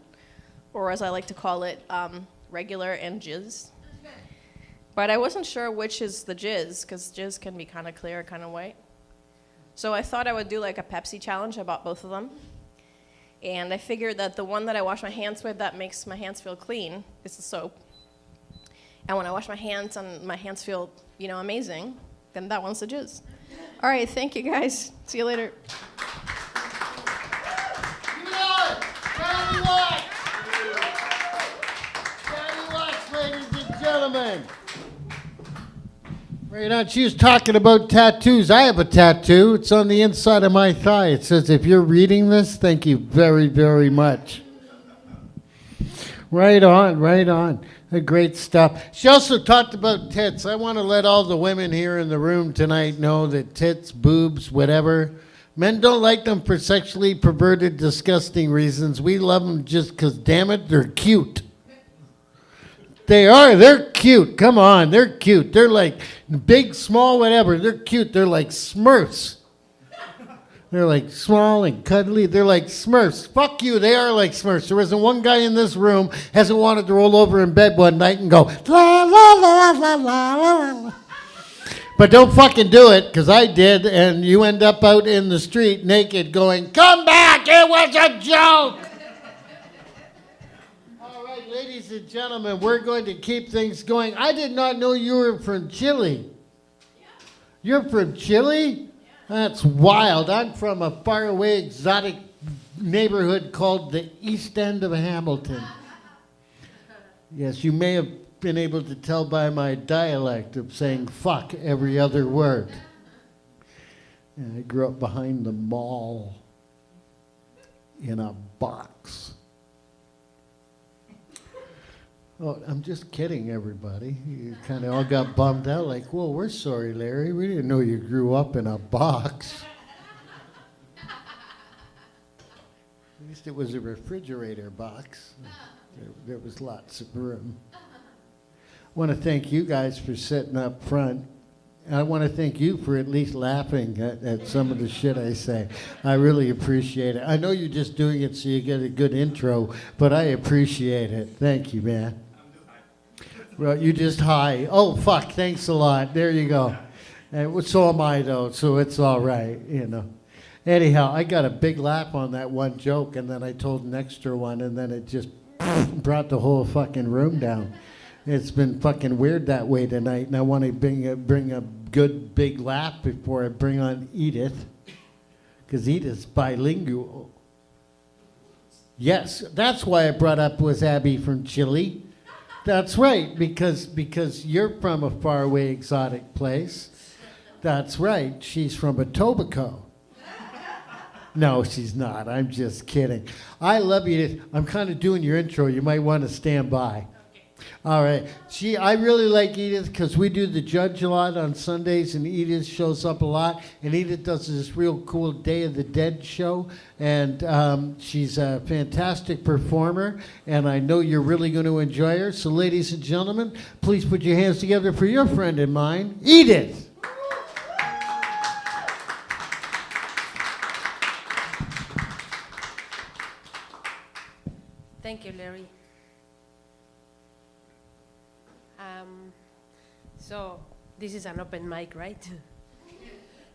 or as I like to call it, regular and jizz. But I wasn't sure which is the jizz, because jizz can be kind of clear, kind of white. So I thought I would do like a Pepsi challenge. I bought both of them. And I figured that the one that I wash my hands with that makes my hands feel clean is the soap. And when I wash my hands and my hands feel, amazing, then that one's the jizz. All right, thank you guys. See you later. Daddy Watts, ladies and gentlemen. Right on. She was talking about tattoos. I have a tattoo. It's on the inside of my thigh. It says, if you're reading this, thank you very, very much. Right on, right on. Great stuff. She also talked about tits. I want to let all the women here in the room tonight know that tits, boobs, whatever, men don't like them for sexually perverted, disgusting reasons. We love them just because, damn it, they're cute. They are. They're cute. Come on. They're cute. They're like big, small, whatever. They're cute. They're like Smurfs. They're like small and cuddly. They're like Smurfs. Fuck you. They are like Smurfs. There isn't one guy in this room hasn't wanted to roll over in bed one night and go, la, la, la, la, la, la, la. But don't fucking do it, because I did, and you end up out in the street naked going, come back. It was a joke. Ladies and gentlemen, we're going to keep things going. I did not know you were from Chile. Yeah. You're from Chile? Yeah. That's wild. I'm from a faraway, exotic neighborhood called the East End of Hamilton. Yes, you may have been able to tell by my dialect of saying fuck every other word. And I grew up behind the mall in a box. Oh, I'm just kidding, everybody. You kind of all got bummed out like, whoa, we're sorry, Larry. We didn't know you grew up in a box. At least it was a refrigerator box. There was lots of room. I want to thank you guys for sitting up front. I want to thank you for at least laughing at some of the shit I say. I really appreciate it. I know you're just doing it so you get a good intro, but I appreciate it. Thank you, man. Well, you just high. Oh, fuck, thanks a lot. There you go. And so am I, though, so it's all right, Anyhow, I got a big laugh on that one joke, and then I told an extra one, and then it just brought the whole fucking room down. It's been fucking weird that way tonight, and I want to bring a good big laugh before I bring on Edith, because Edith's bilingual. Yes, that's why I brought up was Abby from Chile. That's right, because you're from a faraway exotic place. That's right, she's from Etobicoke. No, she's not. I'm just kidding. I love Edith. I'm kind of doing your intro. You might want to stand by. All right. I really like Edith because we do the Judge a lot on Sundays, and Edith shows up a lot. And Edith does this real cool Day of the Dead show, and she's a fantastic performer, and I know you're really going to enjoy her. So, ladies and gentlemen, please put your hands together for your friend and mine, Edith. Thank you, Larry. So this is an open mic, right?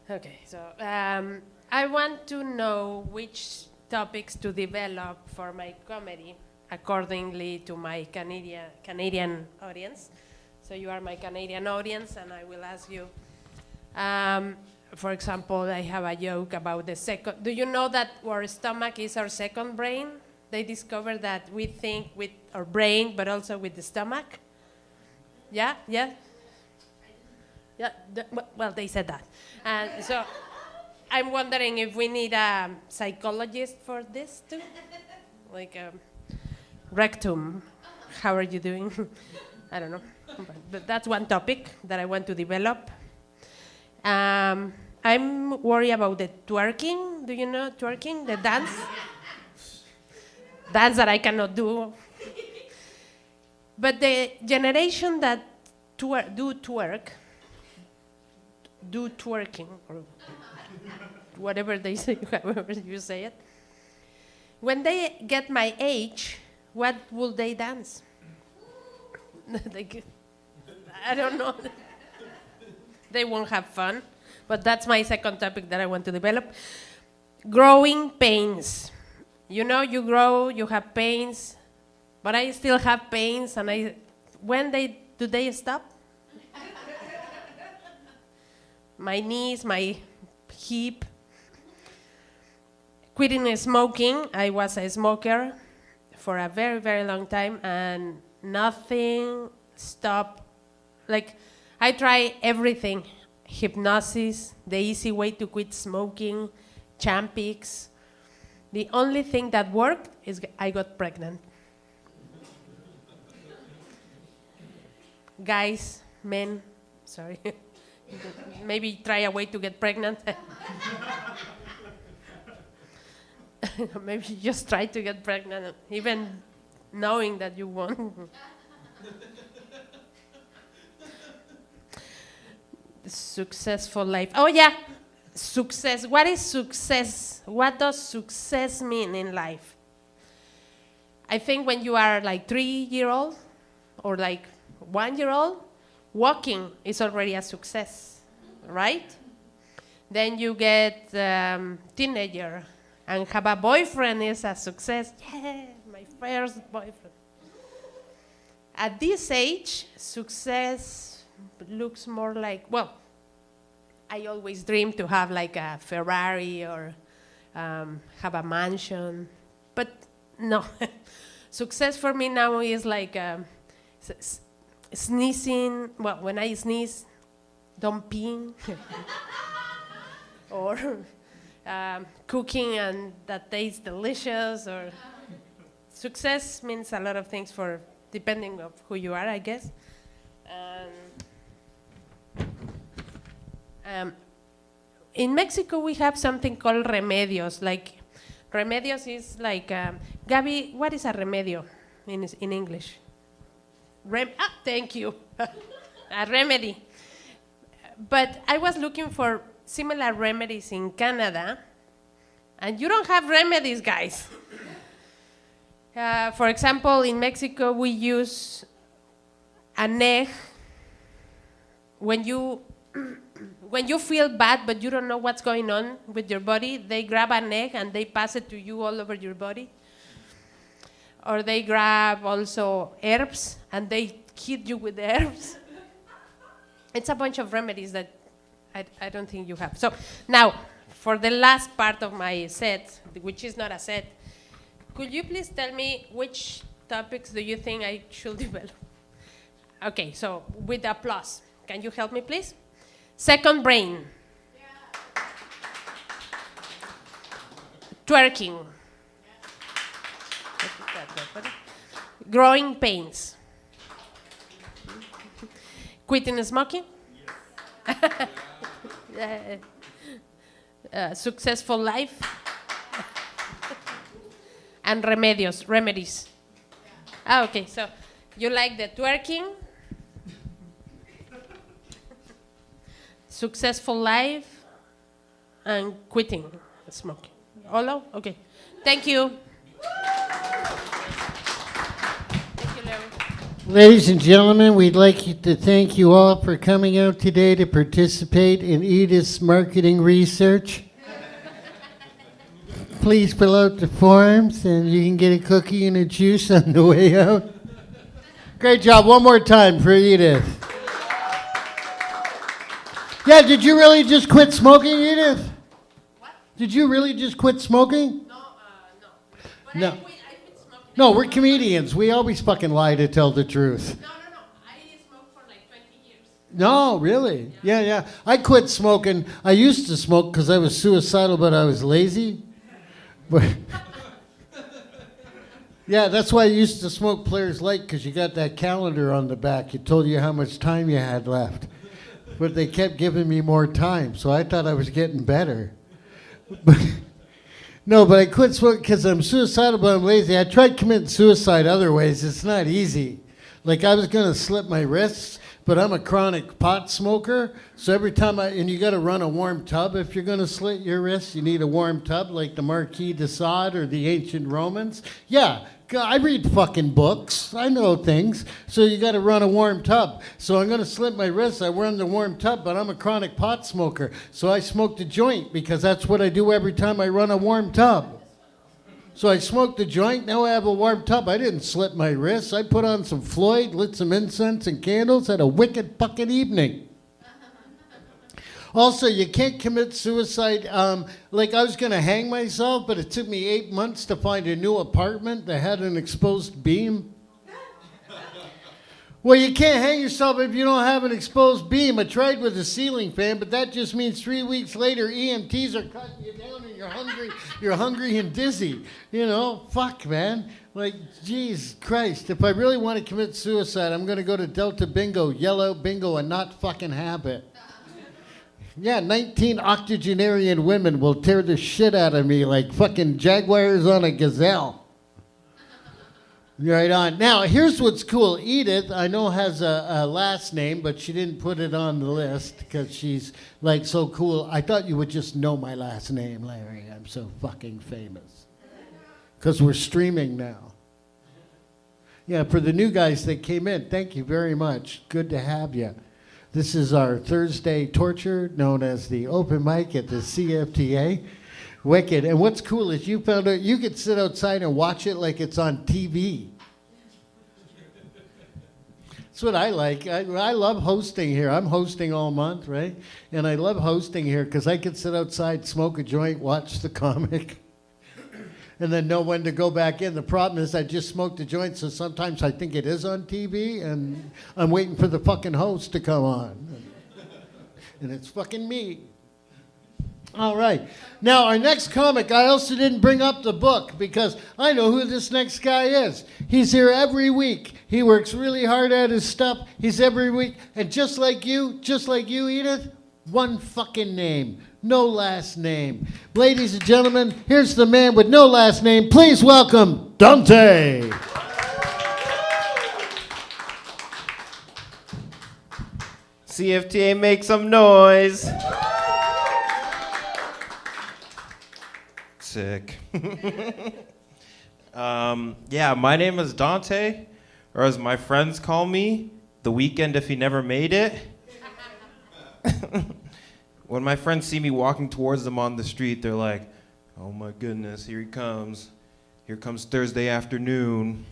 Okay, so I want to know which topics to develop for my comedy accordingly to my Canadian audience. So you are my Canadian audience, and I will ask you, for example, I have a joke about the second. Do you know that our stomach is our second brain? They discovered that we think with our brain, but also with the stomach. Yeah, yeah. Yeah, well, they said that. And so I'm wondering if we need a psychologist for this too? Like rectum, how are you doing? I don't know. But that's one topic that I want to develop. I'm worried about the twerking. Do you know twerking, the dance? Dance that I cannot do. But the generation that do twerking, or whatever they say, however you say it, when they get my age, what will they dance? I don't know. They won't have fun. But that's my second topic that I want to develop. Growing pains. You know, you grow, you have pains, but I still have pains, and do they stop? My knees, my hip. Quitting smoking. I was a smoker for a very, very long time, and nothing stopped. Like, I try everything. Hypnosis, the easy way to quit smoking, Champix. The only thing that worked is I got pregnant. Guys, men, sorry. Maybe try a way to get pregnant. Maybe just try to get pregnant, even knowing that you won't. Successful life. Oh yeah, success. What is success? What does success mean in life? I think when you are like 3-year-old or like 1-year-old, walking is already a success, right? Then you get teenager and have a boyfriend is a success. Yeah, my first boyfriend. At this age, success looks more like, well, I always dream to have like a Ferrari or have a mansion, but no. Success for me now is like sneezing. Well, when I sneeze, don't pee. Or cooking and that tastes delicious. Or success means a lot of things for depending of who you are, I guess. In Mexico, we have something called remedios. Like, remedios is like, Gabi, what is a remedio in English? Thank you. A remedy. But I was looking for similar remedies in Canada, and you don't have remedies, guys. For example, in Mexico, we use an egg. When you feel bad but you don't know what's going on with your body, they grab an egg and they pass it to you all over your body. Or they grab also herbs and they hit you with the herbs. It's a bunch of remedies that I don't think you have. So now, for the last part of my set, which is not a set, could you please tell me which topics do you think I should develop? Okay, so with applause. Can you help me, please? Second brain. Yeah. Twerking. Yeah. Growing pains. Quitting smoking. Successful life. And remedies. Ah, okay, so you like the twerking, successful life, and quitting smoking. All okay. Thank you. Thank you, Leo. Ladies and gentlemen, we'd like to thank you all for coming out today to participate in Edith's marketing research. Please fill out the forms and you can get a cookie and a juice on the way out. Great job. One more time for Edith. Yeah, did you really just quit smoking, Edith? What? Did you really just quit smoking? No, no. But No. I quit smoking. No, we're comedians. We always fucking lie to tell the truth. No. I smoked for like 20 years. No, really? Yeah. I quit smoking. I used to smoke because I was suicidal, but I was lazy. But yeah, that's why I used to smoke Players Light, because you got that calendar on the back. It told you how much time you had left. But they kept giving me more time, so I thought I was getting better. But I quit smoking because I'm suicidal, but I'm lazy. I tried committing suicide other ways. It's not easy. Like, I was going to slit my wrists, but I'm a chronic pot smoker. So every time and you got to run a warm tub if you're going to slit your wrists. You need a warm tub like the Marquis de Sade or the ancient Romans. Yeah, I read fucking books. I know things. So you got to run a warm tub. So I'm going to slit my wrists. I run the warm tub, but I'm a chronic pot smoker. So I smoked a joint because that's what I do every time I run a warm tub. So I smoked a joint, now I have a warm tub. I didn't slit my wrists. I put on some Floyd, lit some incense and candles, had a wicked fucking evening. Also, you can't commit suicide. Like I was going to hang myself, but it took me 8 months to find a new apartment that had an exposed beam. Well, you can't hang yourself if you don't have an exposed beam. I tried with a ceiling fan, but that just means 3 weeks later EMTs are cutting you down and you're hungry and dizzy. You know, fuck, man. Like, Jesus Christ. If I really want to commit suicide, I'm going to go to Delta Bingo, Yellow Bingo, and not fucking have it. Yeah, 19 octogenarian women will tear the shit out of me like fucking jaguars on a gazelle. Right on. Now, here's what's cool. Edith, I know, has a last name, but she didn't put it on the list because she's, like, so cool. I thought you would just know my last name, Larry. I'm so fucking famous. Because we're streaming now. Yeah, for the new guys that came in, thank you very much. Good to have you. This is our Thursday torture, known as the open mic at the CFTA. Wicked. And what's cool is you found out you could sit outside and watch it like it's on TV. That's what I like. I love hosting here. I'm hosting all month, right? And I love hosting here because I can sit outside, smoke a joint, watch the comic, and then know when to go back in. The problem is I just smoked a joint, so sometimes I think it is on TV, and I'm waiting for the fucking host to come on. And it's fucking me. All right. Now, our next comic, I also didn't bring up the book because I know who this next guy is. He's here every week. He works really hard at his stuff. He's every week. And just like you, Edith, one fucking name. No last name. Ladies and gentlemen, here's the man with no last name. Please welcome Dante. CFTA, make some noise. Sick. Yeah, my name is Dante, or as my friends call me, The Weekend if he never made it. When my friends see me walking towards them on the street, they're like, oh my goodness, here he comes. Here comes Thursday afternoon.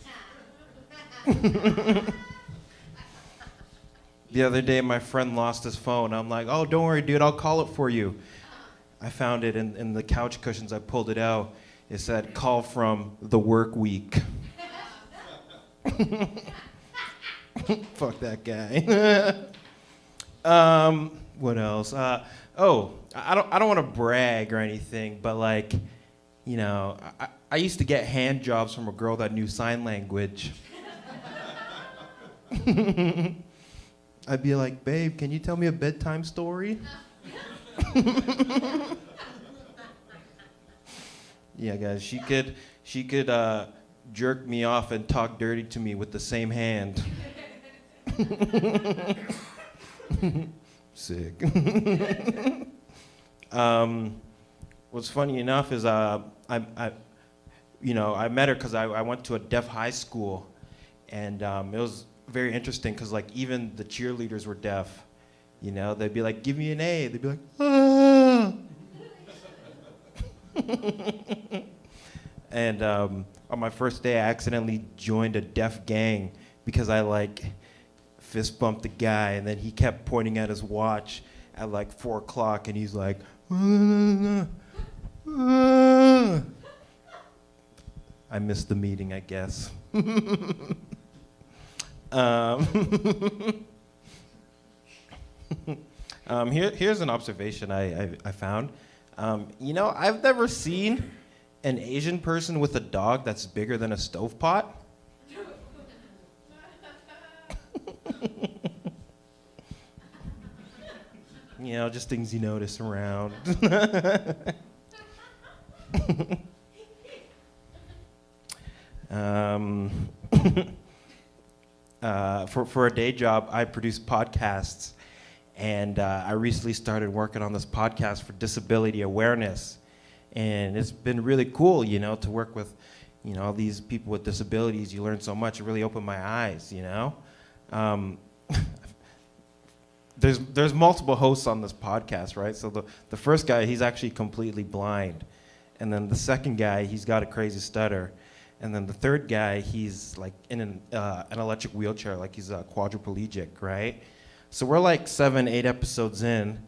The other day, my friend lost his phone. I'm like, oh, don't worry, dude, I'll call it for you. I found it in the couch cushions. I pulled it out. It said, call from the work week. Fuck that guy. What else? I don't want to brag or anything, but like, you know, I used to get hand jobs from a girl that knew sign language. I'd be like, babe, can you tell me a bedtime story? Yeah, guys, she could jerk me off and talk dirty to me with the same hand. Sick. What's funny enough is I met her because I went to a deaf high school, and it was very interesting because like even the cheerleaders were deaf. You know, they'd be like, give me an A. They'd be like, ah. And on my first day, I accidentally joined a deaf gang because I like fist bumped the guy, and then he kept pointing at his watch at like 4 o'clock, and he's like, I missed the meeting, I guess. Here's an observation I found. You know, I've never seen an Asian person with a dog that's bigger than a stovepot. You know, just things you notice around. for a day job, I produce podcasts. And I recently started working on this podcast for disability awareness. And it's been really cool, you know, to work with, you know, all these people with disabilities. You learn so much. It really opened my eyes, you know. There's multiple hosts on this podcast, right? So the first guy, he's actually completely blind. And then the second guy, he's got a crazy stutter. And then the third guy, he's like in an electric wheelchair, like he's a quadriplegic, right? So we're like 7, 8 episodes in.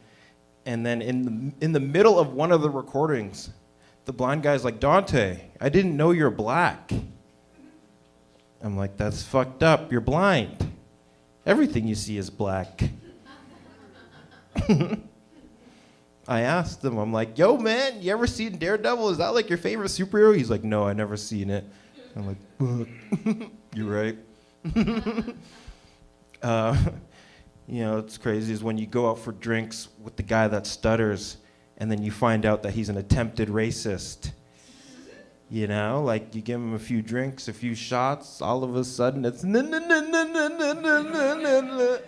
And then in the middle of one of the recordings, the blind guy's like, Dante, I didn't know you're black. I'm like, that's fucked up. You're blind. Everything you see is black. I asked him, I'm like, yo, man, you ever seen Daredevil? Is that like your favorite superhero? He's like, no, I never seen it. I'm like, you're right. You know, it's crazy is when you go out for drinks with the guy that stutters and then you find out that he's an attempted racist. You know, like you give him a few drinks, a few shots, all of a sudden it's na na na na na na na na na.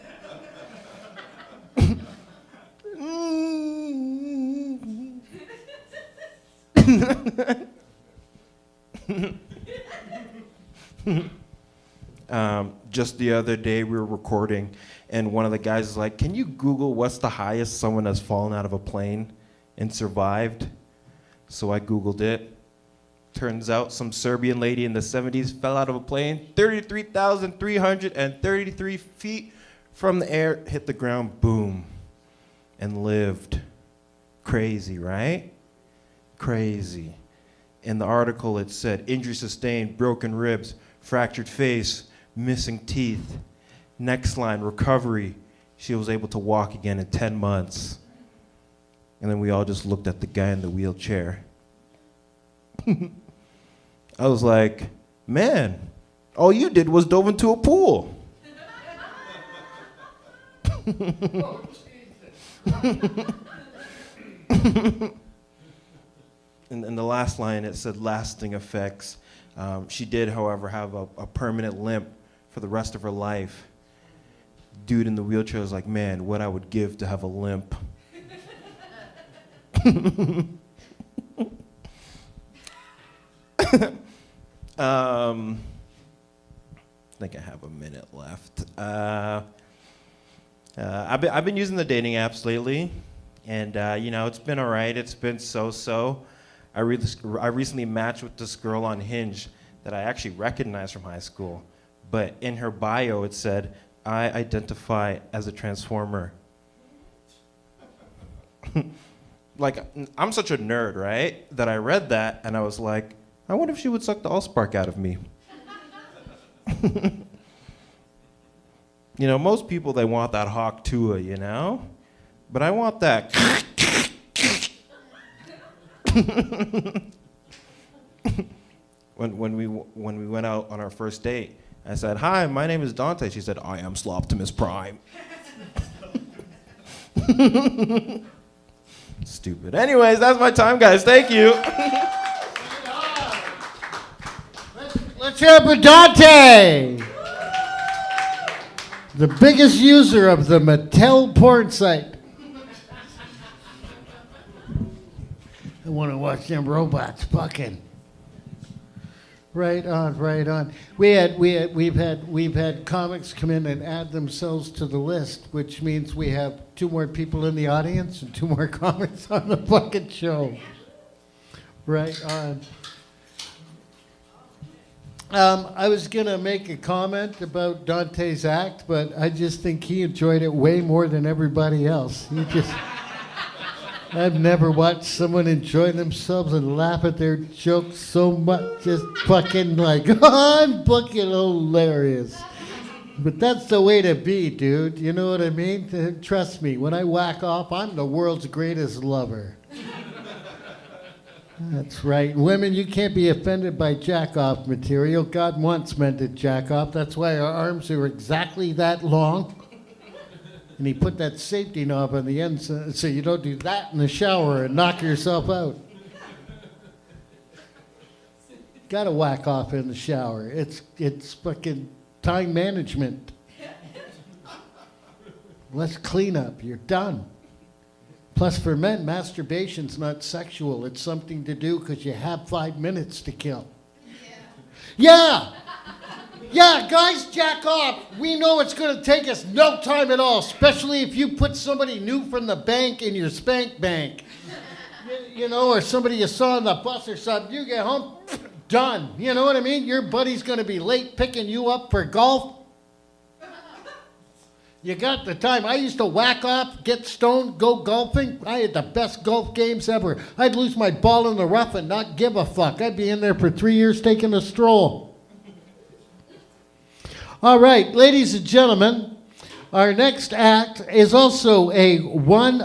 Just the other day we were recording and one of the guys is like, can you Google what's the highest someone has fallen out of a plane and survived? So I Googled it. Turns out some Serbian lady in the 70s fell out of a plane 33,333 feet from the air, hit the ground, boom, and lived. Crazy, right? Crazy. In the article it said, injury sustained, broken ribs, fractured face, missing teeth. Next line, recovery. She was able to walk again in 10 months. And then we all just looked at the guy in the wheelchair. I was like, man, all you did was dove into a pool. In the last line, it said lasting effects. She did, however, have a permanent limp for the rest of her life. Dude in the wheelchair was like, man, what I would give to have a limp. I think I have a minute left. I've been using the dating apps lately, and you know, it's been all right. It's been so-so. I recently matched with this girl on Hinge that I actually recognized from high school, but in her bio it said, I identify as a transformer. Like, I'm such a nerd, right? That I read that and I was like, I wonder if she would suck the allspark out of me. You know, most people, they want that hawk tua, you know? But I want that. When we went out on our first date, I said, hi, my name is Dante. She said, I am Sloptimus Prime. Stupid. Anyways, that's my time, guys. Thank you. Let's hear it for Dante, the biggest user of the Mattel porn site. I want to watch them robots fucking. Right on, right on. We've had comics come in and add themselves to the list, which means we have 2 more people in the audience and 2 more comics on the fucking show. Right on. I was gonna make a comment about Dante's act, but I just think he enjoyed it way more than everybody else. I've never watched someone enjoy themselves and laugh at their jokes so much, just fucking like, oh, I'm fucking hilarious. But that's the way to be, dude. You know what I mean? Trust me, when I whack off, I'm the world's greatest lover. That's right. Women, you can't be offended by jack-off material. God once meant to jack off. That's why our arms are exactly that long. And he put that safety knob on the end so you don't do that in the shower and knock yourself out. Gotta whack off in the shower. It's fucking time management. Less cleanup. You're done. Plus, for men, masturbation's not sexual. It's something to do because you have 5 minutes to kill. Yeah! Yeah, guys, jack off. We know it's going to take us no time at all, especially if you put somebody new from the bank in your spank bank. You know, or somebody you saw on the bus or something. You get home, done. You know what I mean? Your buddy's going to be late picking you up for golf. You got the time. I used to whack off, get stoned, go golfing. I had the best golf games ever. I'd lose my ball in the rough and not give a fuck. I'd be in there for 3 years taking a stroll. All right, ladies and gentlemen, our next act is also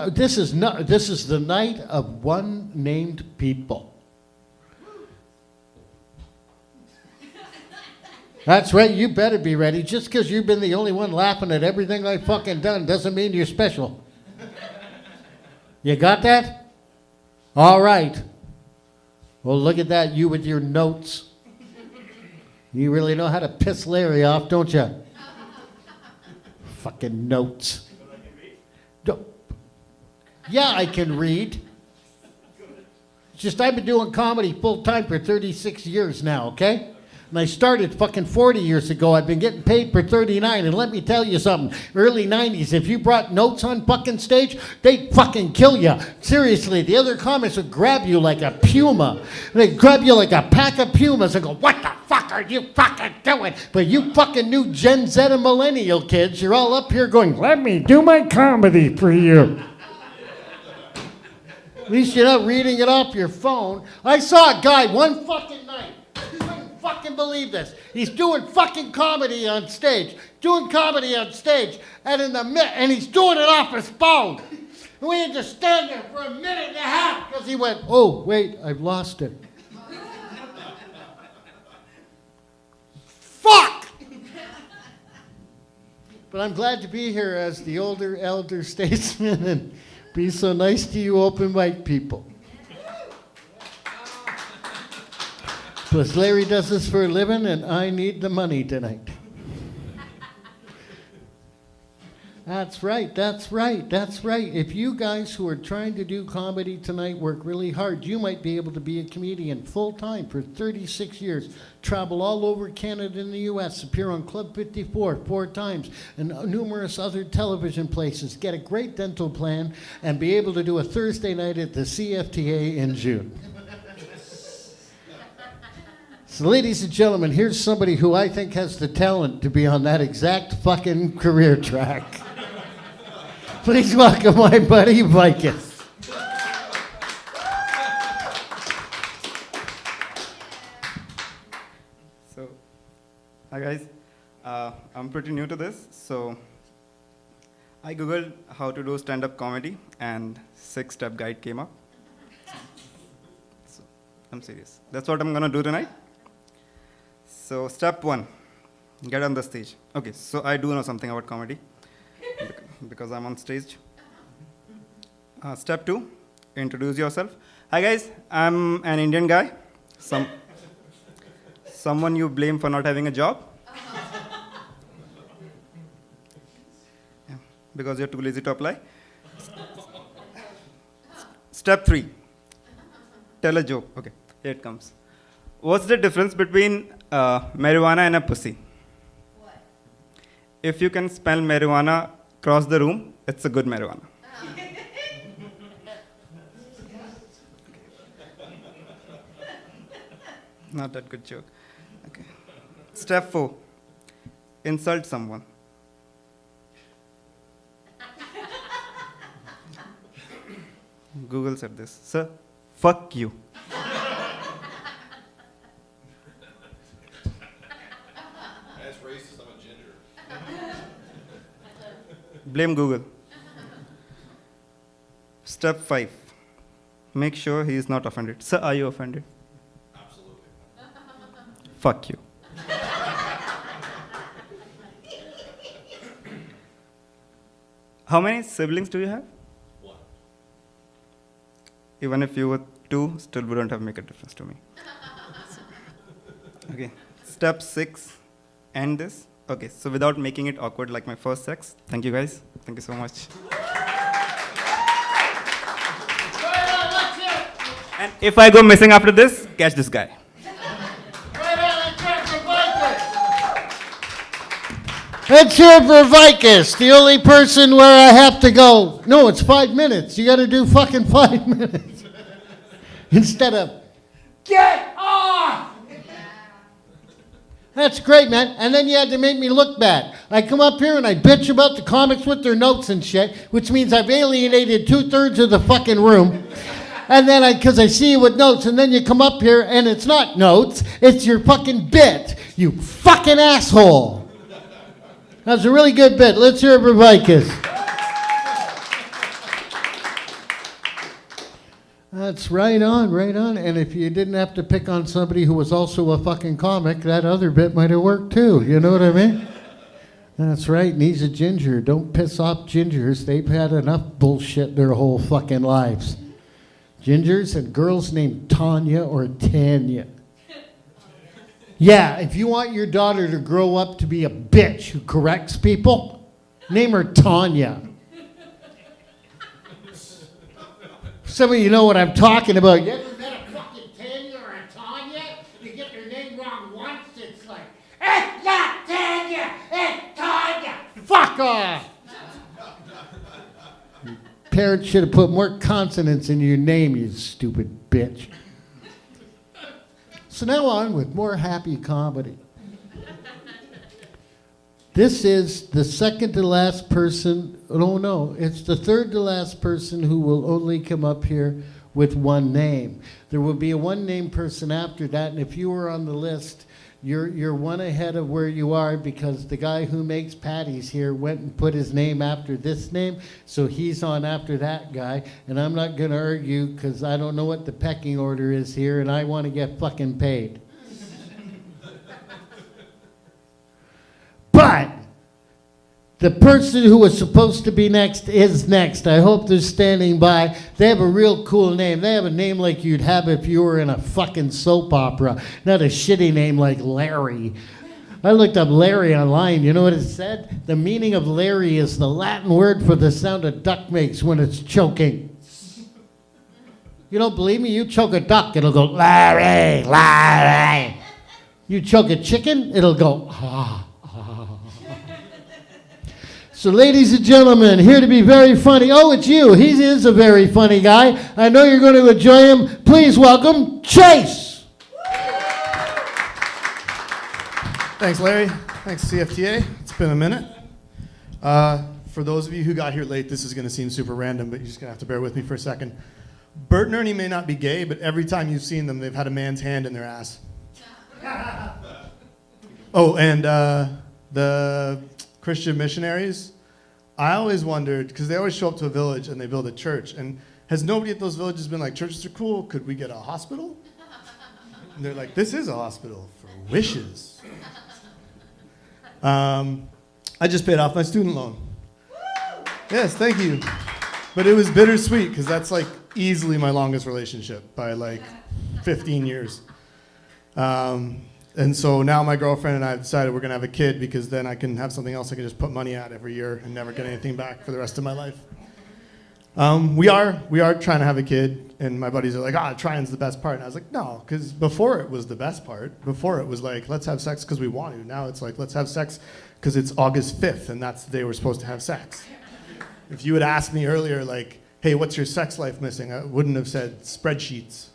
this is the night of one named people. That's right, you better be ready. Just because you've been the only one laughing at everything I've fucking done doesn't mean you're special. You got that? All right. Well, look at that, you with your notes. You really know how to piss Larry off, don't you? Fucking notes. Yeah, I can read. It's just I've been doing comedy full time for 36 years now, okay? And I started fucking 40 years ago. I've been getting paid for 39. And let me tell you something. Early 90s, if you brought notes on fucking stage, they'd fucking kill you. Seriously, the other comics would grab you like a puma. They'd grab you like a pack of pumas and go, what the fuck are you fucking doing? But you fucking new Gen Z and millennial kids, you're all up here going, let me do my comedy for you. At least you're not reading it off your phone. I saw a guy one fucking night. Fucking believe this. He's doing fucking comedy on stage. And he's doing it off his phone. And we had to stand there for a minute and a half because he went, oh, wait, I've lost it. Fuck! But I'm glad to be here as the older elder statesman and be so nice to you open mic people. Plus, Larry does this for a living, and I need the money tonight. That's right. If you guys who are trying to do comedy tonight work really hard, you might be able to be a comedian full-time for 36 years, travel all over Canada and the U.S., appear on Club 54 4 times, and numerous other television places, get a great dental plan, and be able to do a Thursday night at the CFTA in June. So, ladies and gentlemen, here's somebody who I think has the talent to be on that exact fucking career track. Please welcome my buddy, Vicus. So, hi guys. I'm pretty new to this, so I googled how to do stand-up comedy, and 6-step guide came up. So, I'm serious. That's what I'm gonna do tonight. So step 1, get on the stage. Okay, so I do know something about comedy because I'm on stage. Step 2, introduce yourself. Hi guys, I'm an Indian guy. Someone you blame for not having a job. Yeah, because you're too lazy to apply. Step 3, tell a joke. Okay, here it comes. What's the difference between marijuana and a pussy? What? If you can smell marijuana across the room, it's a good marijuana. Not that good joke. Okay. Step 4, insult someone. Google said this. Sir, fuck you. Blame Google. Step 5, make sure he is not offended. Sir, are you offended? Absolutely. Fuck you. How many siblings do you have? 1. Even if you were 2, still wouldn't have made a difference to me. Okay. Step 6, end this. Okay, so without making it awkward like my first sex, thank you guys. Thank you so much. And if I go missing after this, catch this guy. Let's hear for Vicus, the only person where I have to go. No, it's 5 minutes. You got to do fucking 5 minutes. Instead of, get off! That's great, man. And then you had to make me look bad. I come up here and I bitch about the comics with their notes and shit, which means I've alienated 2/3 of the fucking room. And then because I see you with notes, and then you come up here and it's not notes, it's your fucking bit. You fucking asshole. That's a really good bit. Let's hear it for Vicus. That's right on, right on. And if you didn't have to pick on somebody who was also a fucking comic, that other bit might have worked too. You know what I mean? That's right. And he's a ginger. Don't piss off gingers. They've had enough bullshit their whole fucking lives. Gingers and girls named Tanya or Tanya. Yeah, if you want your daughter to grow up to be a bitch who corrects people, name her Tanya. Some of you know what I'm talking about. You ever met a fucking Tanya or a Tanya? You get their name wrong once, it's like, it's not Tanya, it's Tanya. Fuck off. Your parents should have put more consonants in your name, you stupid bitch. So now on with more happy comedy. This is the second to last person, no, it's the third to last person who will only come up here with one name. There will be a one-name person after that, and if you were on the list, you're one ahead of where you are because the guy who makes patties here went and put his name after this name, so he's on after that guy, and I'm not going to argue because I don't know what the pecking order is here, and I want to get fucking paid. But the person who was supposed to be next is next. I hope they're standing by. They have a real cool name. They have a name like you'd have if you were in a fucking soap opera, not a shitty name like Larry. I looked up Larry online. You know what it said? The meaning of Larry is the Latin word for the sound a duck makes when it's choking. You don't believe me? You choke a duck, it'll go, Larry, Larry. You choke a chicken, it'll go, ah. So ladies and gentlemen, here to be very funny. Oh, it's you. He is a very funny guy. I know you're going to enjoy him. Please welcome Chase. Thanks, Larry. Thanks, CFTA. It's been a minute. For those of you who got here late, this is going to seem super random, but you're just going to have to bear with me for a second. Bert and Ernie may not be gay, but every time you've seen them, they've had a man's hand in their ass. Oh, and the Christian missionaries, I always wondered, because they always show up to a village and they build a church, and has nobody at those villages been like, churches are cool, could we get a hospital? And they're like, this is a hospital for wishes. I just paid off my student loan. Yes, thank you. But it was bittersweet, because that's like easily my longest relationship by like 15 years. And so now my girlfriend and I have decided we're going to have a kid because then I can have something else I can just put money at every year and never get anything back for the rest of my life. We are trying to have a kid, and my buddies are like, trying's the best part. And I was like, no, because before it was the best part. Before it was like, let's have sex because we want to. Now it's like, let's have sex because it's August 5th and that's the day we're supposed to have sex. If you had asked me earlier, like, hey, what's your sex life missing? I wouldn't have said spreadsheets.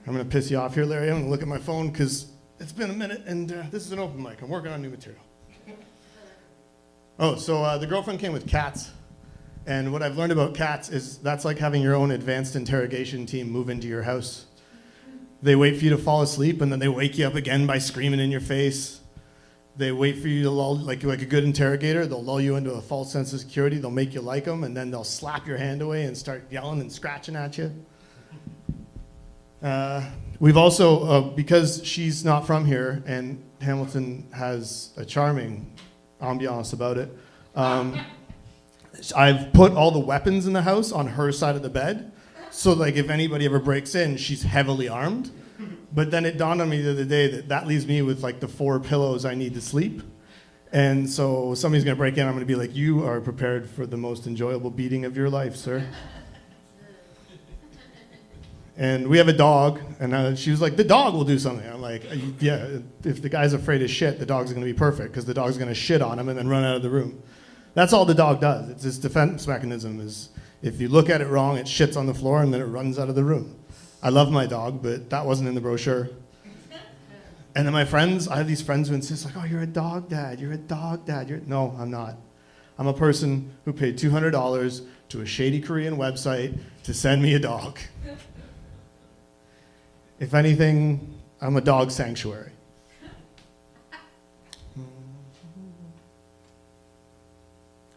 I'm going to piss you off here, Larry. I'm going to look at my phone because it's been a minute, and this is an open mic. I'm working on new material. Oh, so the girlfriend came with cats, and what I've learned about cats is that's like having your own advanced interrogation team move into your house. They wait for you to fall asleep, and then they wake you up again by screaming in your face. They wait for you to lull, like a good interrogator, they'll lull you into a false sense of security, they'll make you like them, and then they'll slap your hand away and start yelling and scratching at you. We've also, because she's not from here and Hamilton has a charming ambiance about it, I've put all the weapons in the house on her side of the bed. So like if anybody ever breaks in, she's heavily armed. But then it dawned on me the other day that that leaves me with like the 4 pillows I need to sleep. And so somebody's going to break in. I'm going to be like, you are prepared for the most enjoyable beating of your life, sir. And we have a dog, and she was like, the dog will do something. I'm like, yeah, if the guy's afraid of shit, the dog's going to be perfect because the dog's going to shit on him and then run out of the room. That's all the dog does. It's his defense mechanism is if you look at it wrong, it shits on the floor and then it runs out of the room. I love my dog, but that wasn't in the brochure. And then my friends, I have these friends who insist like, oh, you're a dog dad, you're a dog dad. No, I'm not. I'm a person who paid $200 to a shady Korean website to send me a dog. If anything, I'm a dog sanctuary.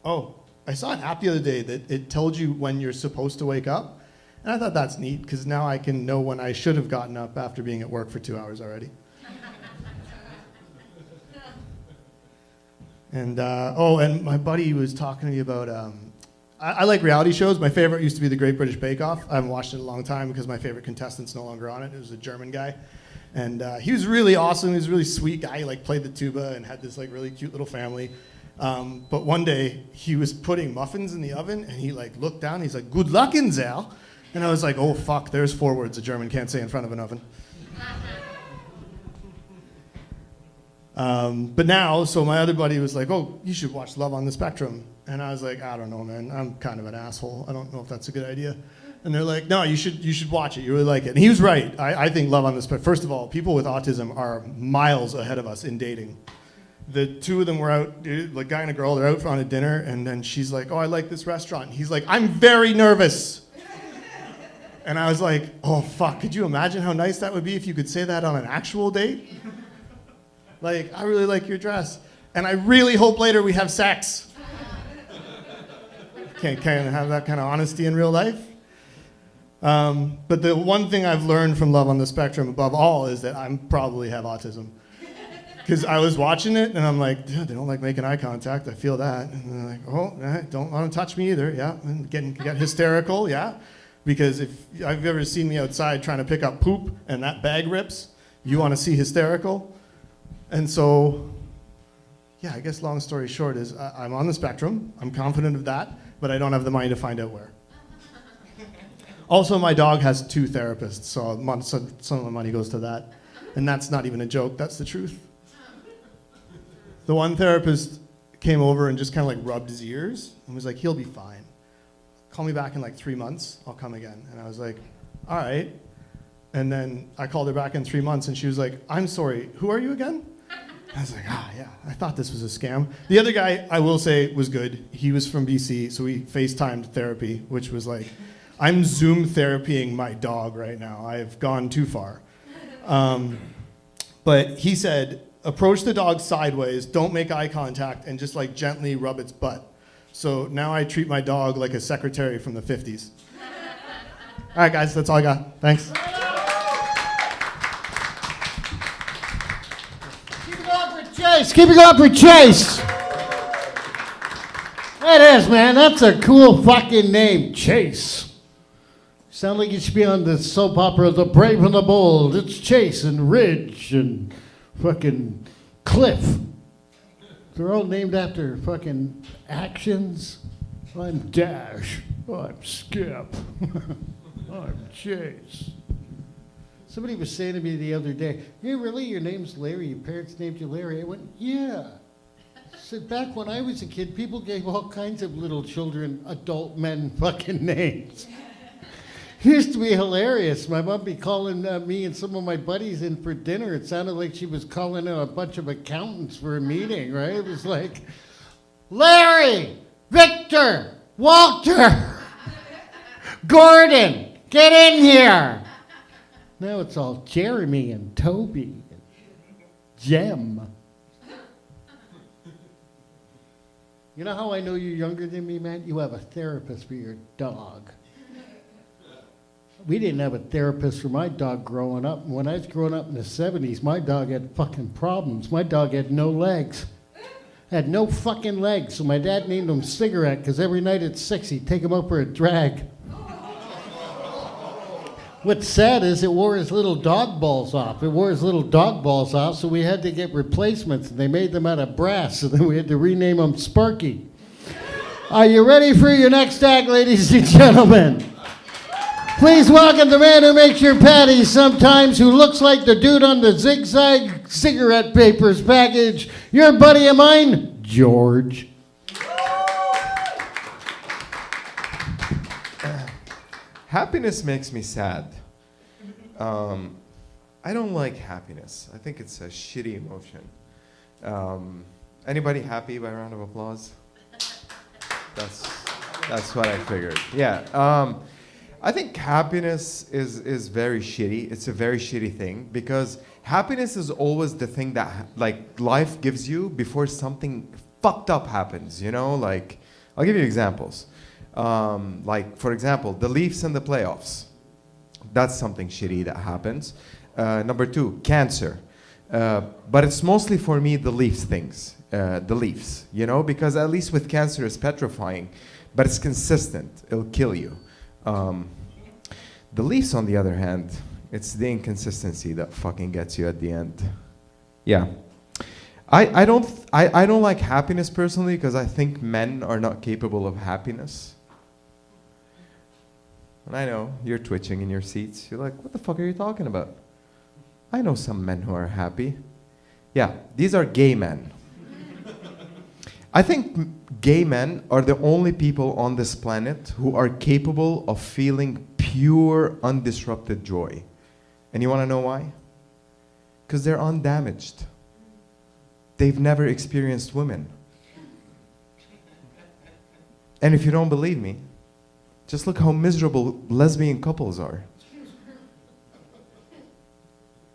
Oh, I saw an app the other day that it told you when you're supposed to wake up. And I thought that's neat because now I can know when I should have gotten up after being at work for 2 hours already. And, and my buddy was talking to me about, I like reality shows. My favorite used to be The Great British Bake Off. I haven't watched it in a long time because my favorite contestant's no longer on it. It was a German guy. And he was really awesome. He was a really sweet guy. He like played the tuba and had this like really cute little family. But one day he was putting muffins in the oven and he like looked down. He's like, good luck in there. And I was like, oh fuck, there's 4 words a German can't say in front of an oven. But now, so my other buddy was like, oh, you should watch Love on the Spectrum. And I was like, I don't know, man. I'm kind of an asshole. I don't know if that's a good idea. And they're like, no, you should watch it. You really like it. And he was right. I think Love on the Spectrum, first of all, people with autism are miles ahead of us in dating. The 2 of them were out, like guy and a girl, they're out on a dinner, and then she's like, oh, I like this restaurant. And he's like, I'm very nervous. And I was like, oh, fuck, could you imagine how nice that would be if you could say that on an actual date? Like, I really like your dress. And I really hope later we have sex. Can't have that kind of honesty in real life. But the one thing I've learned from Love on the Spectrum above all is that I probably have autism. Because I was watching it and I'm like, dude, they don't like making eye contact. I feel that. And they're like, oh, don't want to touch me either. Yeah, and get hysterical. Yeah. Because if I've ever seen me outside trying to pick up poop and that bag rips, you want to see hysterical. And so, yeah, I guess long story short is I'm on the spectrum. I'm confident of that, but I don't have the money to find out where. Also, my dog has 2 therapists, so some of the money goes to that. And that's not even a joke, that's the truth. The one therapist came over and just kind of like rubbed his ears and was like, he'll be fine. Call me back in like 3 months, I'll come again. And I was like, all right. And then I called her back in 3 months and she was like, I'm sorry, who are you again? I was like, yeah, I thought this was a scam. The other guy, I will say, was good. He was from BC, so we FaceTimed therapy, which was like, I'm Zoom therapying my dog right now. I've gone too far. But he said, approach the dog sideways, don't make eye contact, and just like gently rub its butt. So now I treat my dog like a secretary from the 50s. All right, guys, that's all I got. Thanks. Keep it up for Chase. Keep it up for Chase. That is, man. That's a cool fucking name, Chase. Sound like you should be on the soap opera The Brave and the Bold. It's Chase and Ridge and fucking Cliff. They're all named after fucking actions. I'm Dash. I'm Skip. I'm Chase. Somebody was saying to me the other day, hey, really, your name's Larry? Your parents named you Larry? I went, yeah. I said, back when I was a kid, people gave all kinds of little children, adult men, fucking names. It used to be hilarious. My mom be calling me and some of my buddies in for dinner. It sounded like she was calling in a bunch of accountants for a meeting, right? It was like, Larry, Victor, Walter, Gordon, get in here. Now it's all Jeremy and Toby and Jem. You know how I know you're younger than me, man? You have a therapist for your dog. We didn't have a therapist for my dog growing up. When I was growing up in the 70s, my dog had fucking problems. My dog had no legs. Had no fucking legs. So my dad named him Cigarette because every night at 6 he'd take him out for a drag. What's sad is it wore his little dog balls off. It wore his little dog balls off, so we had to get replacements. And they made them out of brass, so then we had to rename him Sparky. Are you ready for your next act, ladies and gentlemen? Please welcome the man who makes your patties sometimes, who looks like the dude on the zigzag cigarette papers package. Your buddy of mine, George. Happiness makes me sad. I don't like happiness. I think it's a shitty emotion. Anybody happy by a round of applause? That's what I figured. Yeah. I think happiness is very shitty. It's a very shitty thing because happiness is always the thing that like life gives you before something fucked up happens. You know, like I'll give you examples. Like for example, the Leafs in the playoffs. That's something shitty that happens. Number 2, cancer. But it's mostly for me the Leafs things. The Leafs, you know, because at least with cancer it's petrifying, but it's consistent. It'll kill you. The Leafs, on the other hand, it's the inconsistency that fucking gets you at the end. Yeah. I don't like happiness personally because I think men are not capable of happiness. And I know you're twitching in your seats. You're like, what the fuck are you talking about? I know some men who are happy. Yeah, these are gay men. I think gay men are the only people on this planet who are capable of feeling pure, undisrupted joy. And you want to know why? Because they're undamaged. They've never experienced women. And if you don't believe me, just look how miserable lesbian couples are.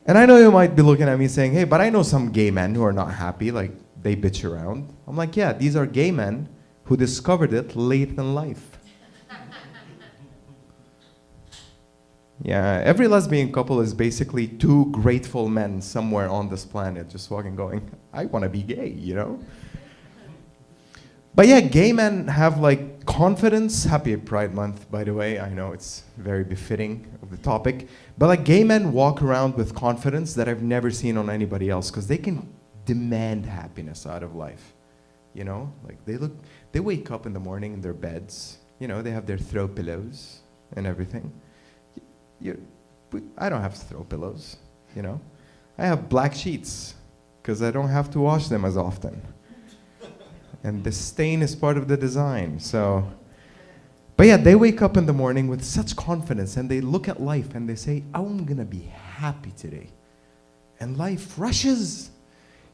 And I know you might be looking at me saying, hey, but I know some gay men who are not happy, like they bitch around. I'm like, yeah, these are gay men who discovered it late in life. Yeah, every lesbian couple is basically 2 grateful men somewhere on this planet just walking going, I want to be gay, you know? But yeah, gay men have like confidence. Happy Pride Month, by the way. I know it's very befitting of the topic. But like gay men walk around with confidence that I've never seen on anybody else because they can demand happiness out of life. You know, like they wake up in the morning in their beds. You know, they have their throw pillows and everything. I don't have throw pillows, you know. I have black sheets because I don't have to wash them as often. And the stain is part of the design, so. But yeah, they wake up in the morning with such confidence and they look at life and they say, I'm gonna be happy today. And life rushes.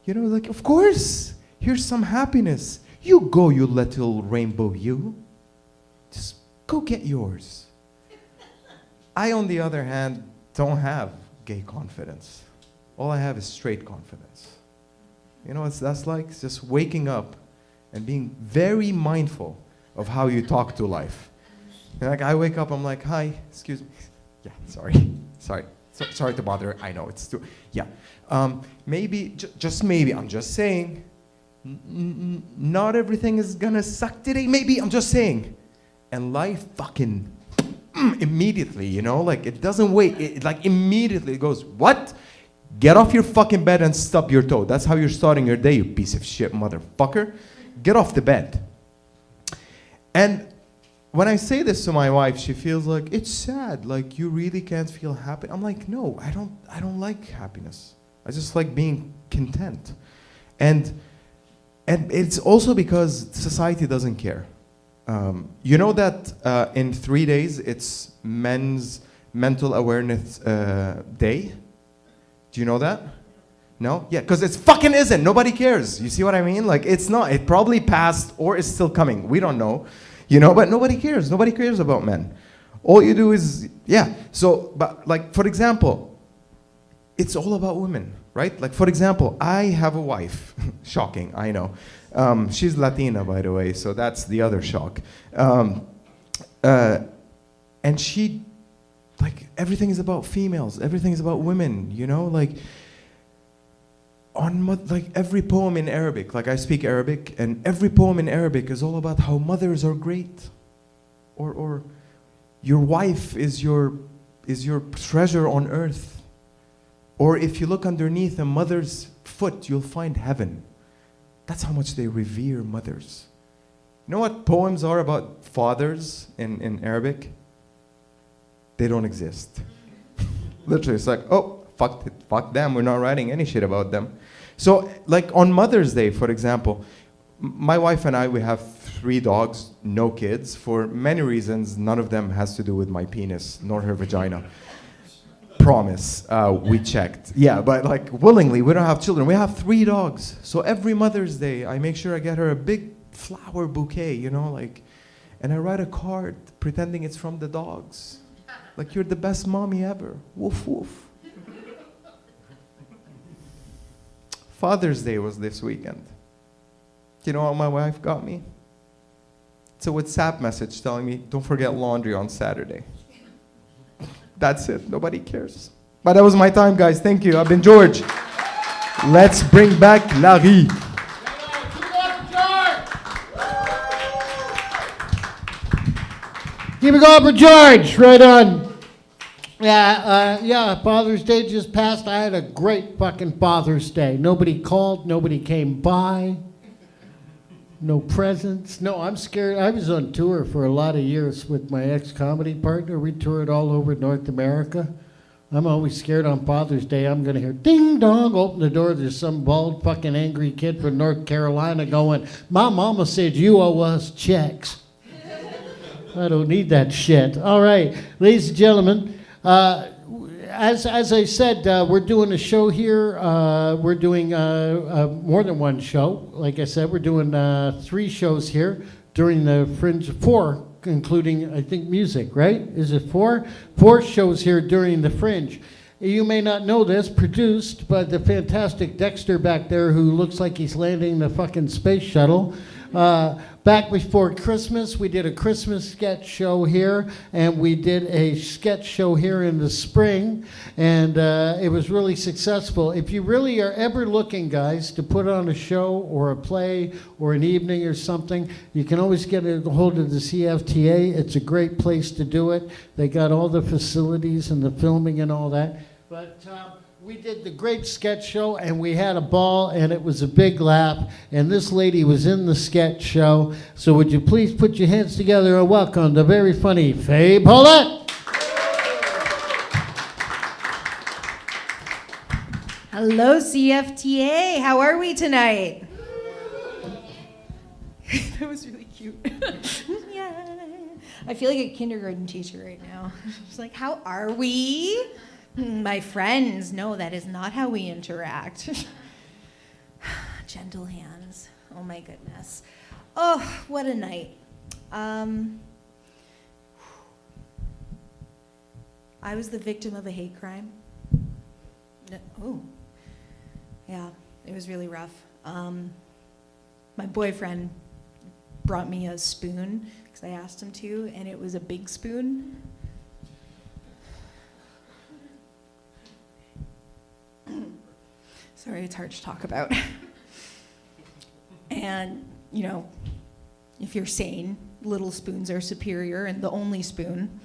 You know, like, of course, here's some happiness. You go, you little rainbow you. Just go get yours. I, on the other hand, don't have gay confidence. All I have is straight confidence. You know what that's like? It's just waking up and being very mindful of how you talk to life. And like I wake up, I'm like, hi, excuse me. Yeah, sorry to bother. I know it's too, yeah. Maybe, just maybe, I'm just saying, not everything is gonna suck today. Maybe, I'm just saying. And life fucking immediately, you know, like it doesn't wait. It like immediately goes, what? Get off your fucking bed and stub your toe. That's how you're starting your day, you piece of shit motherfucker. Get off the bed. And when I say this to my wife, she feels like it's sad. Like you really can't feel happy. I'm like, no, I don't like happiness. I just like being content. And it's also because society doesn't care. You know that in 3 days it's Men's Mental Awareness Day? Do you know that? No? Yeah, because it fucking isn't. Nobody cares. You see what I mean? Like, it's not. It probably passed or it's still coming. We don't know. You know, but nobody cares. Nobody cares about men. All you do is, yeah. So, but like, for example, it's all about women, right? Like, for example, I have a wife. Shocking, I know. She's Latina, by the way, so that's the other shock. And she, like, everything is about females. Everything is about women, you know? Like, like every poem in Arabic, like I speak Arabic, and every poem in Arabic is all about how mothers are great. Or your wife is your is your treasure on earth. Or if you look underneath a mother's foot, you'll find heaven. That's how much they revere mothers. You know what poems are about fathers in Arabic? They don't exist. Literally, it's like, oh, fuck them. We're not writing any shit about them. So, like on Mother's Day, for example, my wife and I, we have 3 dogs, no kids, for many reasons. None of them has to do with my penis, nor her vagina. Promise, we checked. Yeah, but like willingly, we don't have children. We have 3 dogs. So every Mother's Day, I make sure I get her a big flower bouquet, you know, like, and I write a card pretending it's from the dogs. Like, you're the best mommy ever. Woof, woof. Father's Day was this weekend. Do you know what my wife got me? It's a WhatsApp message telling me, don't forget laundry on Saturday. That's it. Nobody cares. But that was my time, guys. Thank you. I've been George. Let's bring back Larry. Keep it going for George. Right on. Yeah, Father's Day just passed. I had a great fucking Father's Day. Nobody called. Nobody came by. No presents. No, I'm scared. I was on tour for a lot of years with my ex-comedy partner. We toured all over North America. I'm always scared on Father's Day I'm going to hear ding dong, open the door. There's some bald fucking angry kid from North Carolina going, my mama said you owe us checks. I don't need that shit. All right, ladies and gentlemen, as I said, we're doing a show here. We're doing more than one show. Like I said, we're doing 3 shows here during the Fringe, 4, including, I think, music, right? Is it 4? 4 shows here during the Fringe. You may not know this, produced by the fantastic Dexter back there who looks like he's landing the fucking space shuttle. Back before Christmas, we did a Christmas sketch show here, and we did a sketch show here in the spring, and it was really successful. If you really are ever looking, guys, to put on a show or a play or an evening or something, you can always get a hold of the CFTA. It's a great place to do it. They got all the facilities and the filming and all that. But we did the great sketch show, and we had a ball, and it was a big laugh, and this lady was in the sketch show. So would you please put your hands together and welcome the very funny Faye Paulette. Hello, CFTA. How are we tonight? That was really cute. Yeah. I feel like a kindergarten teacher right now. She's like, how are we? My friends, no, that is not how we interact. Gentle hands. Oh my goodness. Oh, what a night. I was the victim of a hate crime. Oh, yeah, it was really rough. My boyfriend brought me a spoon because I asked him to, and it was a big spoon. Sorry, it's hard to talk about. And, you know, if you're sane, little spoons are superior and the only spoon.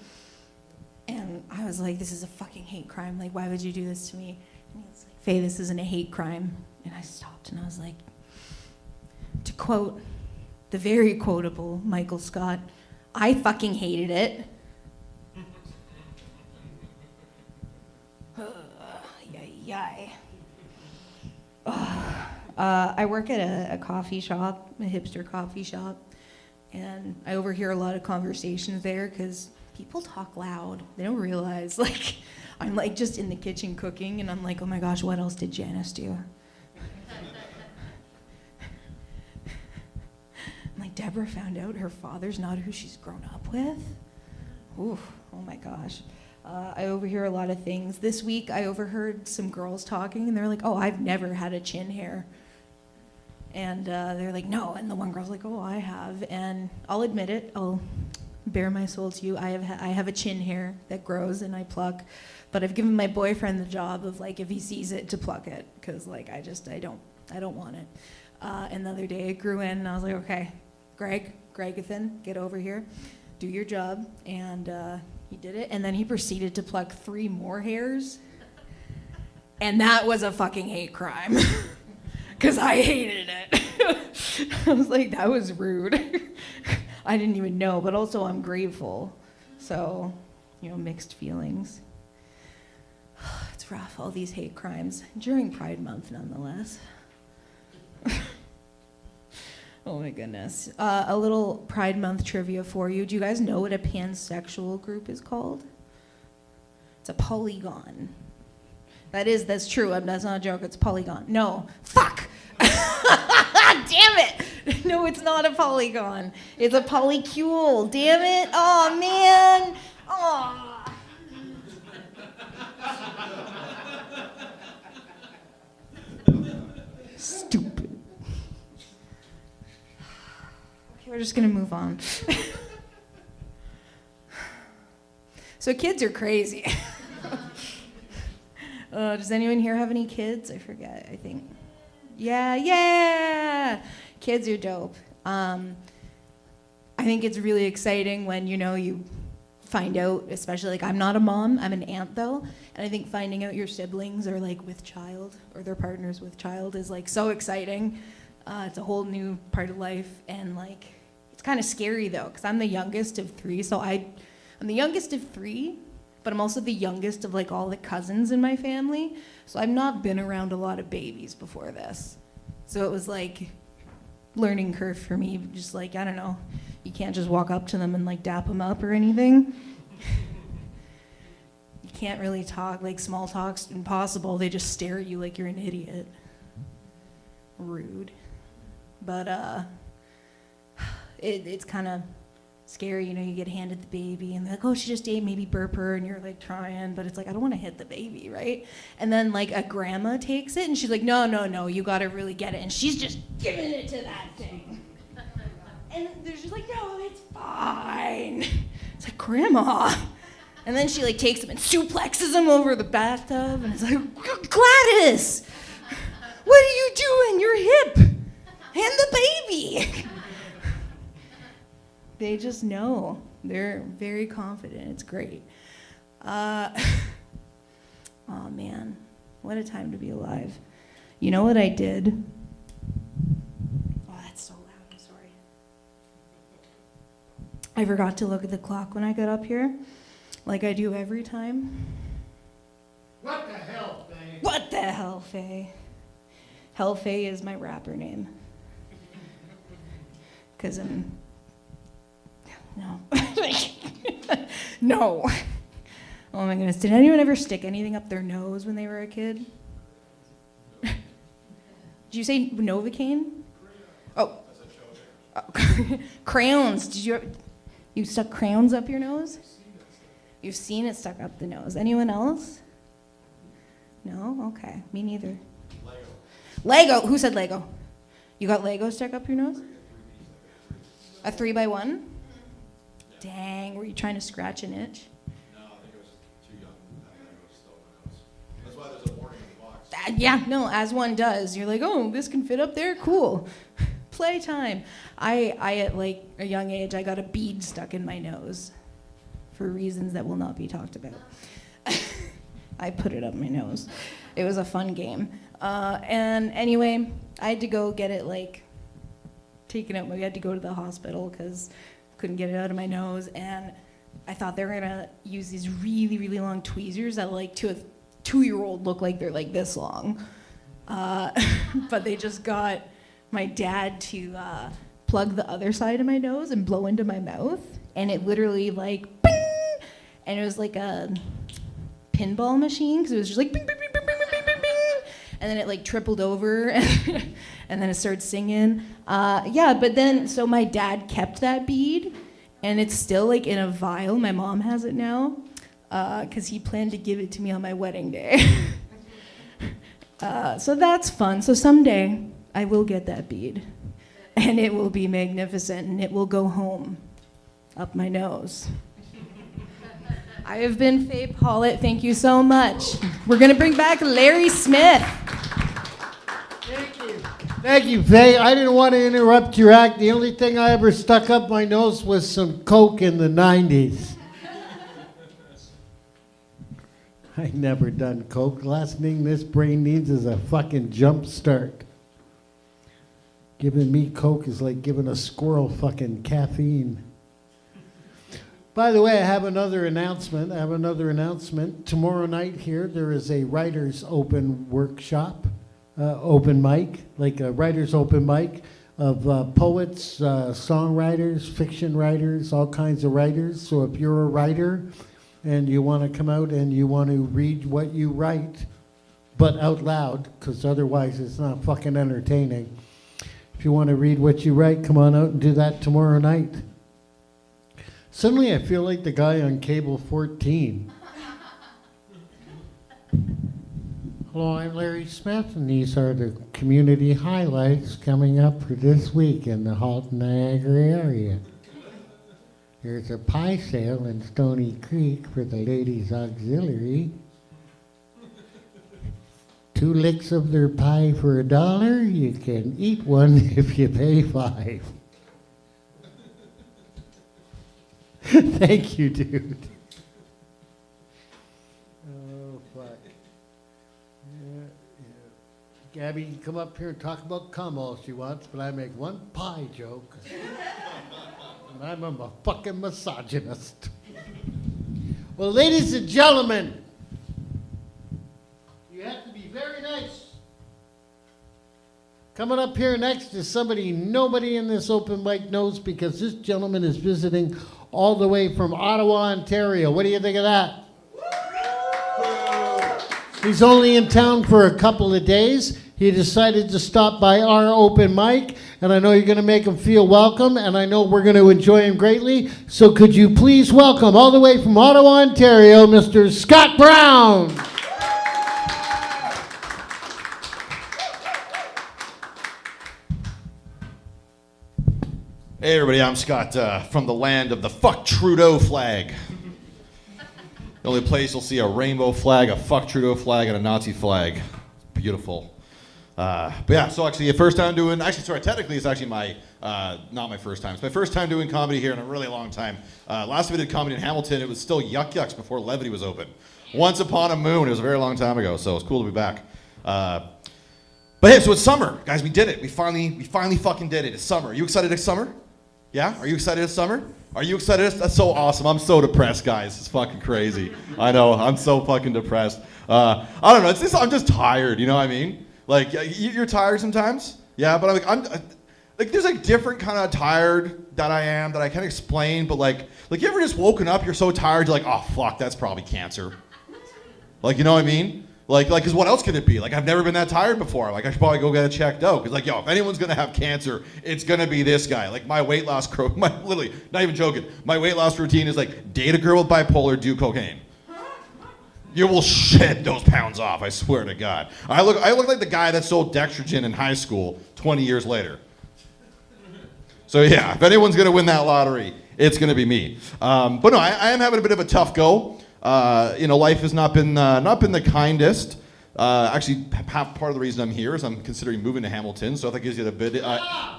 And I was like, this is a fucking hate crime. Like, why would you do this to me? And he was like, Faye, this isn't a hate crime. And I stopped and I was like, to quote the very quotable Michael Scott, I fucking hated it. Yay. I work at a coffee shop, a hipster coffee shop, and I overhear a lot of conversations there because people talk loud. They don't realize, like, I'm like just in the kitchen cooking, and I'm like, oh my gosh, what else did Janice do? Like, Deborah found out her father's not who she's grown up with? Oof, oh my gosh. I overhear a lot of things. This week, I overheard some girls talking, and they're like, oh, I've never had a chin hair. And they're like, no. And the one girl's like, oh, I have. And I'll admit it. I'll bare my soul to you. I have a chin hair that grows, and I pluck. But I've given my boyfriend the job of, like, if he sees it, to pluck it. Because, like, I don't want it. And the other day, it grew in, and I was like, okay, Gregathan, get over here. Do your job. And He did it, and then he proceeded to pluck 3 more hairs. And that was a fucking hate crime. Because I hated it. I was like, that was rude. I didn't even know, but also I'm grateful. So, mixed feelings. It's rough, all these hate crimes. During Pride Month, nonetheless. Oh my goodness. A little Pride Month trivia for you. Do you guys know what a pansexual group is called? It's a polygon. That's true. That's not a joke. It's polygon. No. Fuck! Damn it! No, it's not a polygon. It's a polycule. Damn it! Oh man! Oh. Stupid. Okay, we're just gonna move on. So kids are crazy. Does anyone here have any kids? I forget, I think. Yeah. Kids are dope. I think it's really exciting when, you find out, especially, I'm not a mom, I'm an aunt, though. And I think finding out your siblings are, with child, or their partners with child is, so exciting. It's a whole new part of life. And, it's kind of scary, though, because I'm the youngest of 3. So I'm the youngest of 3. But I'm also the youngest of all the cousins in my family. So I've not been around a lot of babies before this. So it was learning curve for me. Just I don't know, you can't just walk up to them and dap them up or anything. You can't really talk, small talk's impossible. They just stare at you like you're an idiot. Rude. But it's kind of scary, you get handed the baby and they're like, oh, she just ate, maybe burp her, and you're trying, but it's I don't want to hit the baby, right? And then a grandma takes it and she's like, no, you gotta really get it, and she's just giving it to that thing. And they're just like, no, it's fine. It's grandma. And then she takes him and suplexes him over the bathtub, and it's Gladys, what are you doing? You're hip. Hand the baby. They just know. They're very confident. It's great. Oh, man. What a time to be alive. You know what I did? Oh, that's so loud. I'm sorry. I forgot to look at the clock when I got up here, like I do every time. What the hell, Faye? What the hell, Faye? Hell Faye is my rapper name. Because I'm... No. No. Oh my goodness. Did anyone ever stick anything up their nose when they were a kid? Did you say Novocaine? Oh. Crayons. You stuck crayons up your nose? You've seen it stuck up the nose. Anyone else? No? Okay. Me neither. Lego. Who said Lego? You got Lego stuck up your nose? A 3x1? Dang, were you trying to scratch an itch? No, I think I was too young to have Legos still in my nose. That's why there's a warning in the box. Yeah, no, as one does. You're like, oh, this can fit up there? Cool. Playtime. I at a young age, I got a bead stuck in my nose for reasons that will not be talked about. I put it up my nose. It was a fun game. And anyway, I had to go get it taken out. We had to go to the hospital because couldn't get it out of my nose, and I thought they were gonna use these really, really long tweezers that to a 2-year-old look like they're this long. But they just got my dad to plug the other side of my nose and blow into my mouth, and it literally bing! And it was like a pinball machine, because it was just bing, bing, bing, bing, bing, bing, bing, bing. And then it tripled over, and then it started singing. But then, so my dad kept that bead, and it's still in a vial. My mom has it now, because he planned to give it to me on my wedding day. So that's fun. So someday, I will get that bead, and it will be magnificent, and it will go home up my nose. I have been Faye Paulett. Thank you so much. We're going to bring back Larry Smith. Thank you. Thank you, Faye. I didn't want to interrupt your act. The only thing I ever stuck up my nose was some Coke in the 90s. I never done coke. Last thing this brain needs is a fucking jump start. Giving me coke is like giving a squirrel fucking caffeine. By the way, I have another announcement. Tomorrow night here, there is a writers' open workshop, open mic, like a writers' open mic of poets, songwriters, fiction writers, all kinds of writers. So if you're a writer and you want to come out and you want to read what you write, but out loud, because otherwise it's not fucking entertaining. If you want to read what you write, come on out and do that tomorrow night. Suddenly I feel like the guy on Cable 14. Hello, I'm Larry Smith, and these are the community highlights coming up for this week in the Halton, Niagara area. There's a pie sale in Stony Creek for the ladies' auxiliary. 2 licks of their pie for $1. You can eat one if you pay $5. Thank you, dude. Oh, fuck. Yeah. Gabby can come up here and talk about cum all she wants, but I make one pie joke. And I'm a fucking misogynist. Well, ladies and gentlemen, you have to be very nice. Coming up here next is somebody nobody in this open mic knows, because this gentleman is visiting all the way from Ottawa, Ontario. What do you think of that? He's only in town for a couple of days. He decided to stop by our open mic, and I know you're going to make him feel welcome, and I know we're going to enjoy him greatly. So could you please welcome, all the way from Ottawa, Ontario, Mr. Scott Brown. Hey everybody, I'm Scott from the land of the fuck Trudeau flag. The only place you'll see a rainbow flag, a fuck Trudeau flag, and a Nazi flag. Beautiful. But yeah, so actually technically it's actually not my first time. It's my first time doing comedy here in a really long time. Last time I did comedy in Hamilton, it was still Yuck Yucks before Levity was open. Once upon a moon, it was a very long time ago, so it's cool to be back. But hey, so it's summer. Guys, we did it. We finally fucking did it. It's summer. Are you excited it's summer? Yeah? Are you excited it's summer? Are you excited? That's so awesome. I'm so depressed, guys. It's fucking crazy. I know. I'm so fucking depressed. I don't know. I'm just tired. You know what I mean? Like, you're tired sometimes? Yeah, but I'm there's like different kind of tired that I am that I can't explain, but like you ever just woken up, you're so tired, you're like, oh, fuck, that's probably cancer. Like, you know what I mean? Like, cause what else could it be? Like, I've never been that tired before. Like, I should probably go get it checked out. Cause like, yo, if anyone's gonna have cancer, it's gonna be this guy. Like, my weight loss literally, not even joking. My weight loss routine is like, date a girl with bipolar, do cocaine. You will shed those pounds off, I swear to God. I look like the guy that sold Dextrogen in high school 20 years later. So yeah, if anyone's gonna win that lottery, it's gonna be me. But no, I am having a bit of a tough go. Life has not been the kindest. Actually, part of the reason I'm here is I'm considering moving to Hamilton, so that gives you a bit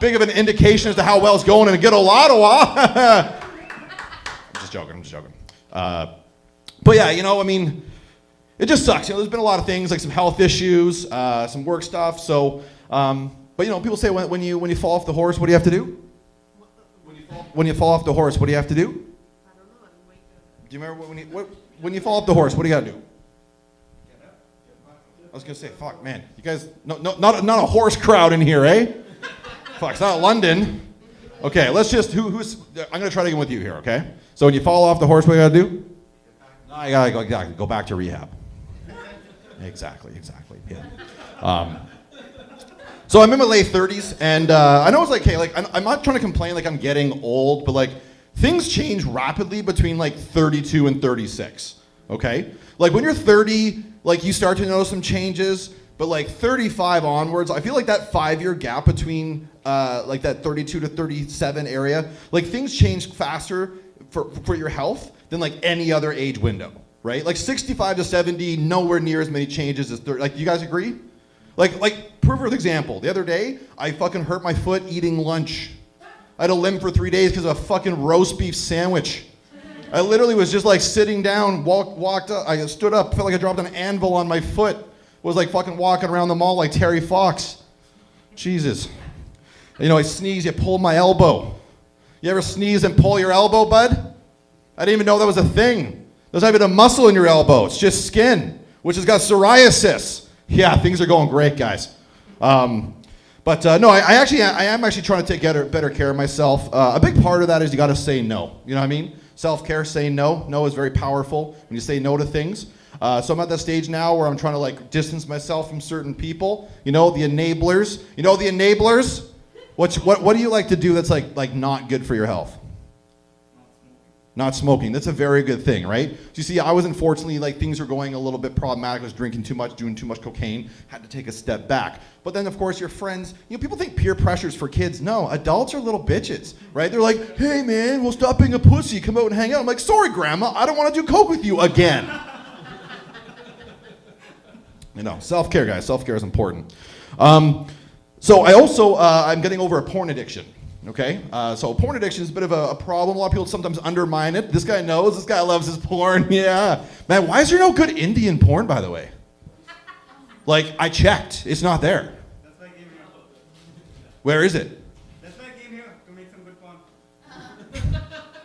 big of an indication as to how well it's going in good old Ottawa. I'm just joking. But yeah, I mean, it just sucks. There's been a lot of things, like some health issues, some work stuff. So, but people say when you fall off the horse, what do you have to do? When you fall off the horse, what do you have to do? I don't know. Do you remember when you fall off the horse? What do you gotta do? I was gonna say, fuck, man, you guys, not a horse crowd in here, eh? Fuck, it's not London. Okay, let's just who's? I'm gonna try to get with you here, okay? So when you fall off the horse, what do you gotta do? No, you gotta go back to rehab. Exactly, yeah. So I'm in my late 30s, and I know it's like, hey, like I'm not trying to complain like I'm getting old, but like things change rapidly between like 32 and 36. Okay, like when you're 30, like you start to notice some changes, but like 35 onwards, I feel like that 5-year gap between like that 32 to 37 area, like things change faster for your health than like any other age window, right? Like 65 to 70, nowhere near as many changes as 30. Like, you guys agree? Like perfect example. The other day, I fucking hurt my foot eating lunch. I had a limp for 3 days because of a fucking roast beef sandwich. I literally was just like sitting down, walked up, I stood up, felt like I dropped an anvil on my foot. Was like fucking walking around the mall like Terry Fox. Jesus. You know, I sneezed, you pulled my elbow. You ever sneeze and pull your elbow, bud? I didn't even know that was a thing. There's not even a muscle in your elbow. It's just skin, which has got psoriasis. Yeah, things are going great, guys. But no, I am actually trying to take better care of myself. A big part of that is you got to say no. You know what I mean? Self-care, saying no. No is very powerful when you say no to things. So I'm at that stage now where I'm trying to like distance myself from certain people. You know, the enablers. You know the enablers? What do you like to do that's like not good for your health? Not smoking. That's a very good thing, right? So you see, I was unfortunately, like, things were going a little bit problematic. I was drinking too much, doing too much cocaine, had to take a step back. But then, of course, your friends, you know, people think peer pressure's for kids. No, adults are little bitches, right? They're like, hey, man, we'll stop being a pussy, come out and hang out. I'm like, sorry, Grandma, I don't want to do coke with you again. You know, self-care, guys. Self-care is important. So I also, I'm getting over a porn addiction. Okay, so porn addiction is a bit of a problem. A lot of people sometimes undermine it. This guy knows. This guy loves his porn. Yeah, man. Why is there no good Indian porn, by the way? Like, I checked. It's not there. That's why I came here. Where is it? That's why I came here, to make some good porn.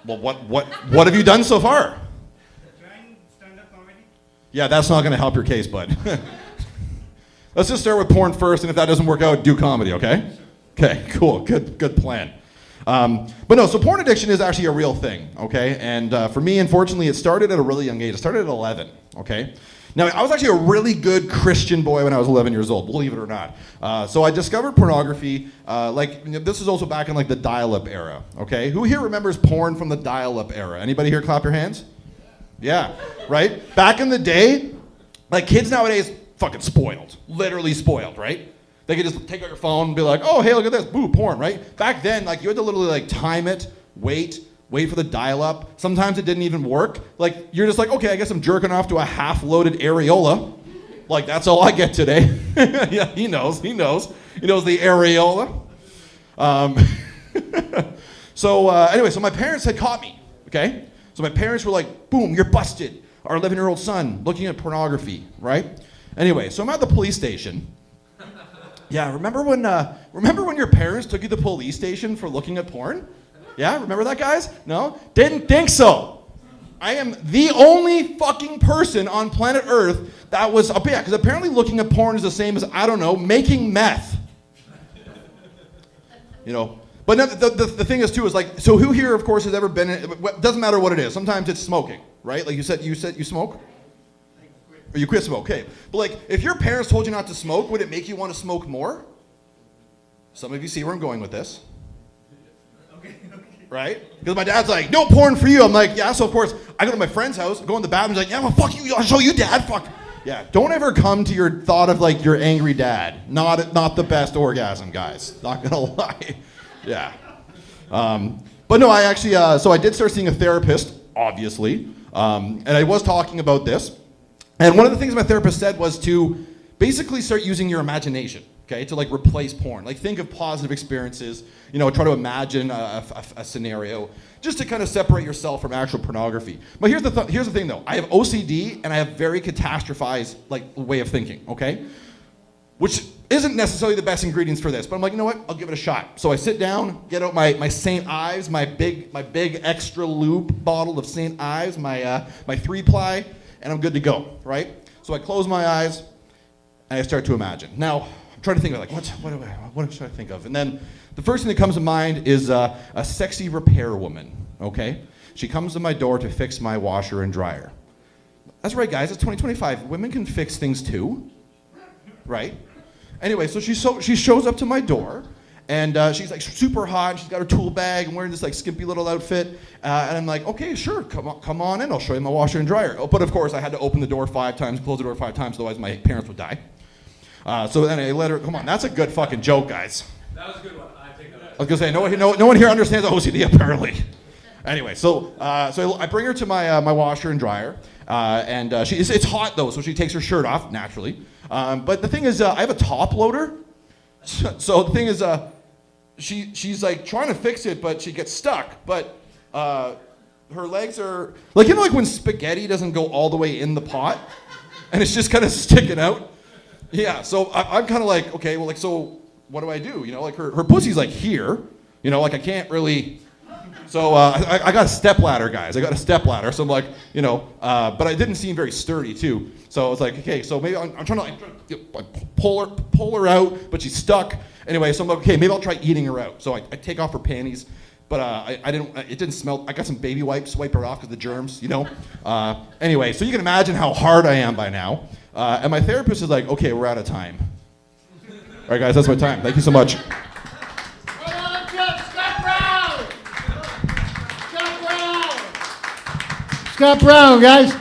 Well, what have you done so far? Trying stand-up comedy. Yeah, that's not going to help your case, bud. Let's just start with porn first, and if that doesn't work out, do comedy. Okay. Okay, cool, good plan. But no, so porn addiction is actually a real thing, okay? And for me, unfortunately, it started at a really young age. It started at 11, okay? Now, I was actually a really good Christian boy when I was 11 years old, believe it or not. So I discovered pornography, this is also back in like the dial-up era, okay? Who here remembers porn from the dial-up era? Anybody here clap your hands? Yeah, right? Back in the day, like kids nowadays, fucking spoiled, literally spoiled, right? They could just take out your phone and be like, oh, hey, look at this, boo, porn, right? Back then, like, you had to literally, like, time it, wait for the dial-up. Sometimes it didn't even work. Like, you're just like, okay, I guess I'm jerking off to a half-loaded areola. Like, that's all I get today. Yeah, he knows the areola. Anyway, so my parents had caught me, okay? So my parents were like, boom, you're busted. Our 11-year-old son looking at pornography, right? Anyway, so I'm at the police station. Yeah, remember when your parents took you to the police station for looking at porn? Yeah, remember that, guys? No? Didn't think so. I am the only fucking person on planet Earth that was, yeah, because apparently looking at porn is the same as, I don't know, making meth. You know, but no, the thing is too is like, so who here, of course, has ever been, it doesn't matter what it is. Sometimes it's smoking, right? Like you said you smoke? Or you quit smoke, okay. But like, if your parents told you not to smoke, would it make you want to smoke more? Some of you see where I'm going with this. Okay. Right? Because my dad's like, no porn for you. I'm like, yeah, so of course, I go to my friend's house, go in the bathroom, he's like, yeah, well, fuck you, I'll show you, Dad, fuck. Yeah, don't ever come to your thought of like your angry dad. Not the best orgasm, guys. Not gonna lie. Yeah. But no, I actually, so I did start seeing a therapist, obviously. And I was talking about this. And one of the things my therapist said was to basically start using your imagination, okay, to like replace porn. Like think of positive experiences, you know, try to imagine a scenario just to kind of separate yourself from actual pornography. But here's the thing though, I have OCD and I have very catastrophized like way of thinking, okay? Which isn't necessarily the best ingredients for this, but I'm like, you know what, I'll give it a shot. So I sit down, get out my St. Ives, my big extra lube bottle of St. Ives, my 3-ply, and I'm good to go, right? So I close my eyes, and I start to imagine. Now, I'm trying to think of like, what should I think of? And then the first thing that comes to mind is a sexy repair woman, okay? She comes to my door to fix my washer and dryer. That's right, guys, it's 2025. Women can fix things too, right? Anyway, so she shows up to my door, and she's like super hot, and she's got her tool bag and wearing this like skimpy little outfit. And I'm like, okay, sure, come on in, I'll show you my washer and dryer. Oh, but of course, I had to open the door 5 times, close the door 5 times, otherwise my parents would die. So then I let her, come on, that's a good fucking joke, guys. That was a good one, I think that. I was gonna say, no one here understands OCD apparently. Anyway, so I bring her to my washer and dryer, and it's hot though, so she takes her shirt off, naturally. But the thing is, I have a top loader, so the thing is, she's like trying to fix it, but she gets stuck. But her legs are like, you know, like when spaghetti doesn't go all the way in the pot, and it's just kind of sticking out. Yeah. So I'm kind of like, okay, well, like, so what do I do? You know, like her pussy's like here. You know, like I can't really. So I got a step ladder, guys. I got a step ladder. So I'm like, you know, but I didn't seem very sturdy too. So I was like, okay, so maybe I'm trying to pull her out, but she's stuck. Anyway, so I'm like, okay, maybe I'll try eating her out. So I take off her panties, but it didn't smell. I got some baby wipes, wipe her off because the germs, you know. Anyway, so you can imagine how hard I am by now. And my therapist is like, okay, we're out of time. All right, guys, that's my time. Thank you so much. Scott Brown, guys.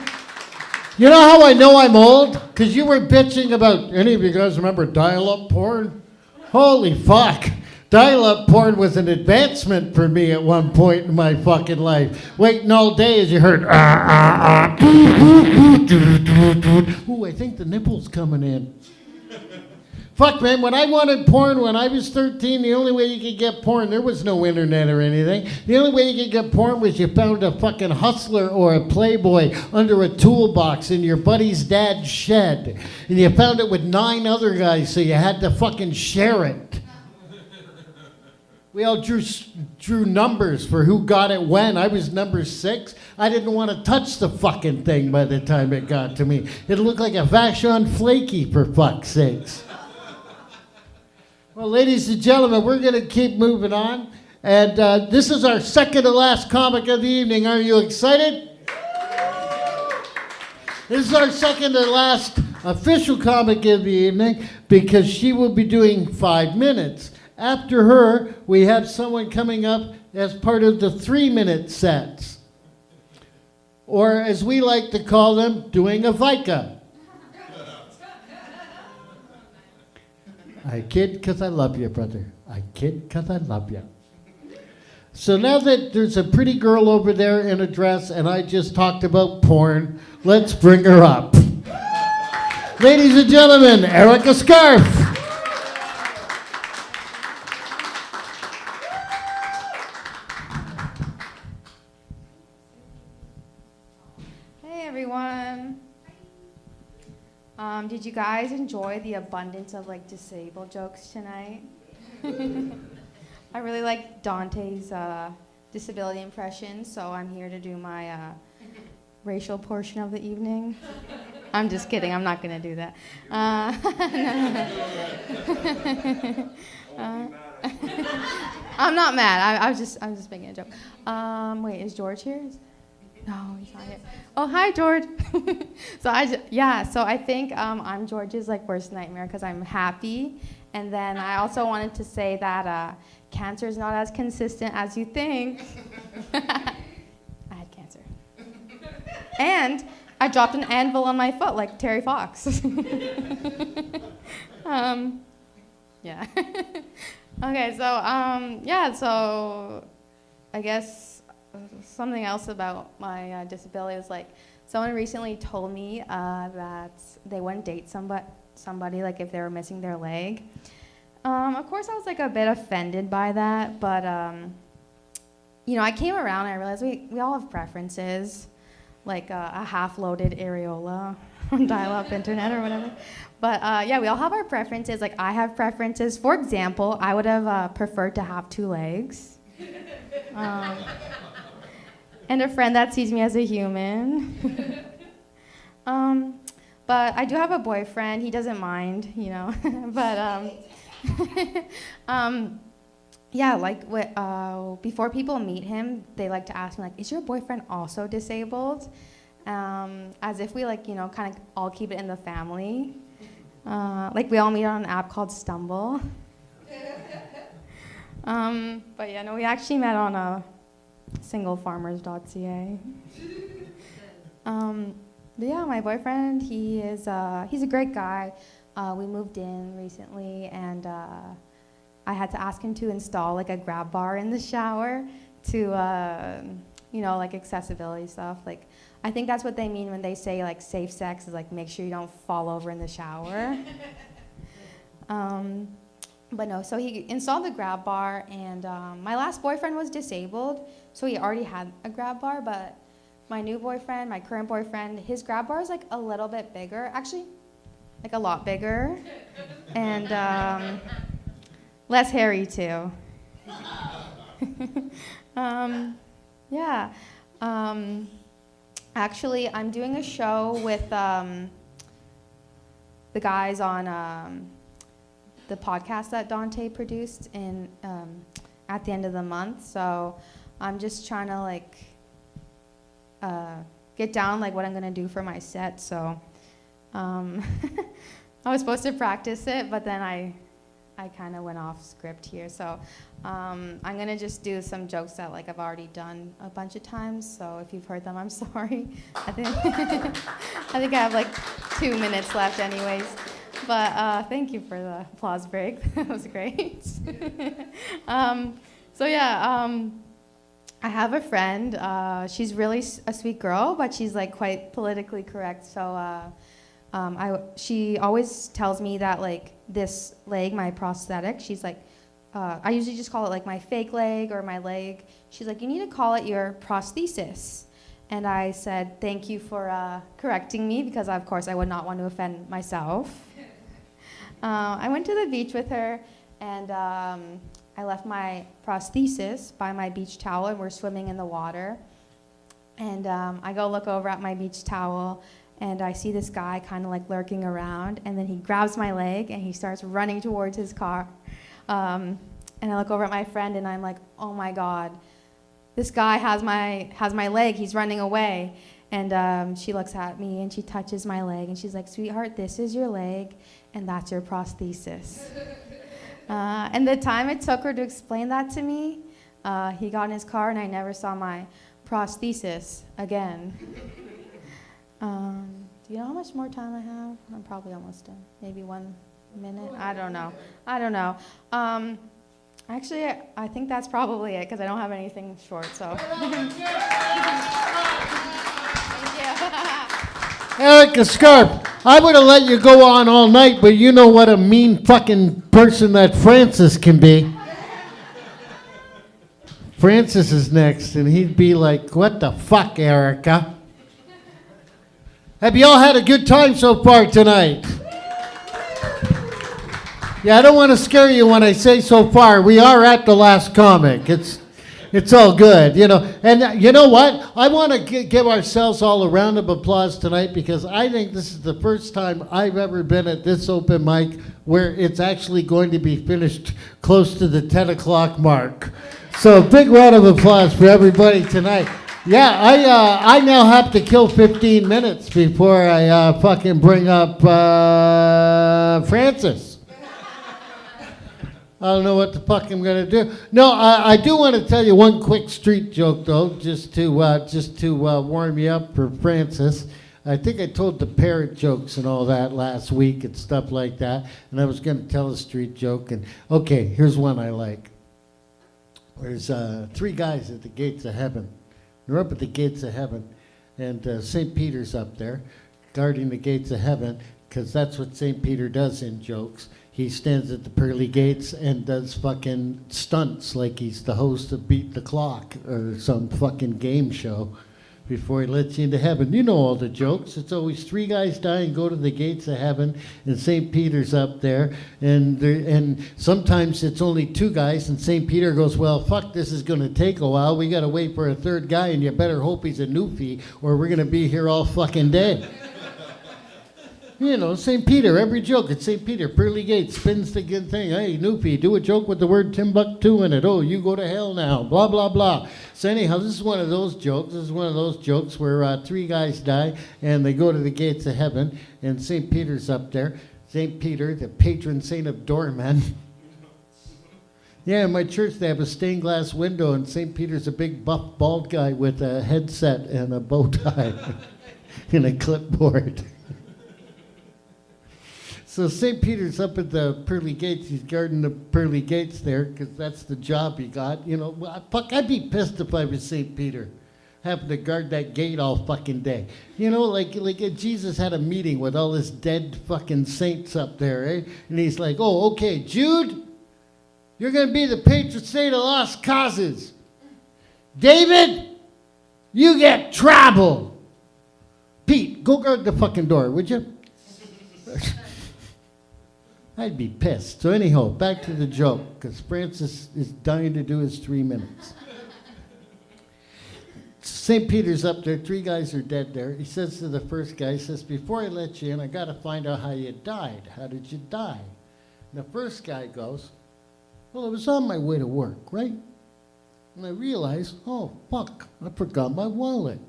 You know how I know I'm old? Because you were bitching about, any of you guys remember dial-up porn? Holy fuck. Dial-up porn was an advancement for me at one point in my fucking life. Waiting all day as you heard, Ooh, I think the nipple's coming in. Fuck, man, when I wanted porn when I was 13, the only way you could get porn, there was no internet or anything. The only way you could get porn was you found a fucking hustler or a playboy under a toolbox in your buddy's dad's shed. And you found it with 9 other guys, so you had to fucking share it. We all drew numbers for who got it when. I was number 6. I didn't want to touch the fucking thing by the time it got to me. It looked like a Vachon Flaky, for fuck's sakes. Well, ladies and gentlemen, we're going to keep moving on. And this is our second to last comic of the evening. Are you excited? This is our second to last official comic of the evening because she will be doing 5 minutes. After her, we have someone coming up as part of the 3-minute sets. Or as we like to call them, doing a Vika. I kid because I love you, brother. I kid because I love you. So now that there's a pretty girl over there in a dress and I just talked about porn, let's bring her up. Ladies and gentlemen, Erica Scarf. Hey everyone. Did you guys enjoy the abundance of like disabled jokes tonight? I really like Dante's disability impression, so I'm here to do my racial portion of the evening. I'm just kidding. I'm not gonna do that. I'm not mad. I'm just making a joke. Wait, is George here? No, he's not here. Oh, hi, George. So I think I'm George's like worst nightmare because I'm happy, and then I also wanted to say that cancer is not as consistent as you think. I had cancer, and I dropped an anvil on my foot like Terry Fox. Yeah. Okay, so I guess. Something else about my disability is like someone recently told me that they wouldn't date somebody like if they were missing their leg. Of course, I was like a bit offended by that, but I came around and I realized we all have preferences, like a half-loaded areola on dial-up internet or whatever. But we all have our preferences. Like I have preferences. For example, I would have preferred to have 2 legs. And a friend that sees me as a human. But I do have a boyfriend. He doesn't mind, But before people meet him, they like to ask me, like, is your boyfriend also disabled? As if we, kind of all keep it in the family. We all meet on an app called Stumble. We actually met on a singlefarmers.ca. My boyfriend, he's a great guy. We moved in recently, and I had to ask him to install like a grab bar in the shower to, accessibility stuff. Like, I think that's what they mean when they say like safe sex is like make sure you don't fall over in the shower. But no, so he installed the grab bar, and my last boyfriend was disabled, so he already had a grab bar, but my new boyfriend, my current boyfriend, his grab bar is like a little bit bigger, actually, like a lot bigger, and less hairy too. Yeah. Actually, I'm doing a show with the guys on the podcast that Dante produced in at the end of the month. So I'm just trying to like get down like what I'm gonna do for my set. So I was supposed to practice it, but then I kind of went off script here. So I'm gonna just do some jokes that like I've already done a bunch of times. So if you've heard them, I'm sorry. I think I have like 2 minutes left anyways. But thank you for the applause break. That was great. So yeah, I have a friend. She's really a sweet girl, but she's like quite politically correct. So she always tells me that like this leg, my prosthetic, she's like, I usually just call it like my fake leg or my leg. She's like, you need to call it your prosthesis. And I said, thank you for correcting me, because of course I would not want to offend myself. I went to the beach with her, and I left my prosthesis by my beach towel, and we're swimming in the water. And I go look over at my beach towel, and I see this guy kind of like lurking around, and then he grabs my leg and he starts running towards his car. And I look over at my friend, and I'm like, oh my God, this guy has my leg, he's running away. And she looks at me and she touches my leg, and she's like, sweetheart, this is your leg and that's your prosthesis. And the time it took her to explain that to me, he got in his car and I never saw my prosthesis again. Do you know how much more time I have? I'm probably almost done. Maybe 1 minute? I don't know. Actually, I think that's probably it, because I don't have anything short, so. Thank you. Erica Scarp, I would have let you go on all night, but you know what a mean fucking person that Francis can be. Francis is next, and he'd be like, what the fuck, Erica? Have you all had a good time so far tonight? Yeah, I don't want to scare you when I say so far. We are at the last comic. It's all good, you know. And you know what? I want to give ourselves all a round of applause tonight, because I think this is the first time I've ever been at this open mic where it's actually going to be finished close to the 10 o'clock mark. So big round of applause for everybody tonight. Yeah, I now have to kill 15 minutes before I fucking bring up Francis. I don't know what the fuck I'm gonna do. No, I do want to tell you one quick street joke though, just to warm you up for Francis. I think I told the parrot jokes and all that last week and stuff like that, and I was gonna tell a street joke. And okay, here's one I like. There's 3 guys at the gates of heaven. They're up at the gates of heaven, and St. Peter's up there guarding the gates of heaven, because that's what St. Peter does in jokes. He stands at the pearly gates and does fucking stunts like he's the host of Beat the Clock or some fucking game show before he lets you into heaven. You know all the jokes. It's always 3 guys die and go to the gates of heaven, and St. Peter's up there, and sometimes it's only 2 guys, and St. Peter goes, well, fuck, this is going to take a while. We got to wait for a 3rd guy, and you better hope he's a newfie, or we're going to be here all fucking day. You know, St. Peter, every joke, it's St. Peter, pearly gates, spins the good thing. Hey, newfie, do a joke with the word Timbuktu in it. Oh, you go to hell now, blah, blah, blah. So anyhow, this is one of those jokes. This is one of those jokes where 3 guys die, and they go to the gates of heaven, and St. Peter's up there. St. Peter, the patron saint of doormen. Yeah, in my church, they have a stained glass window, and St. Peter's a big, buff, bald guy with a headset and a bow tie and a clipboard. So St. Peter's up at the pearly gates. He's guarding the pearly gates there, because that's the job he got. You know, fuck, I'd be pissed if I was St. Peter, having to guard that gate all fucking day. You know, like Jesus had a meeting with all his dead fucking saints up there, eh? And he's like, oh, okay, Jude, You're going to be the patron saint of lost causes. David, you get trouble. Pete, go guard the fucking door, would you? I'd be pissed. So anyhow, back to the joke, because Francis is dying to do his 3 minutes. St. Peter's up there, 3 guys are dead there. He says to the first guy, he says, before I let you in, I got to find out how you died. How did you die? And the first guy goes, well, I was on my way to work, right? And I realized, oh, fuck, I forgot my wallet.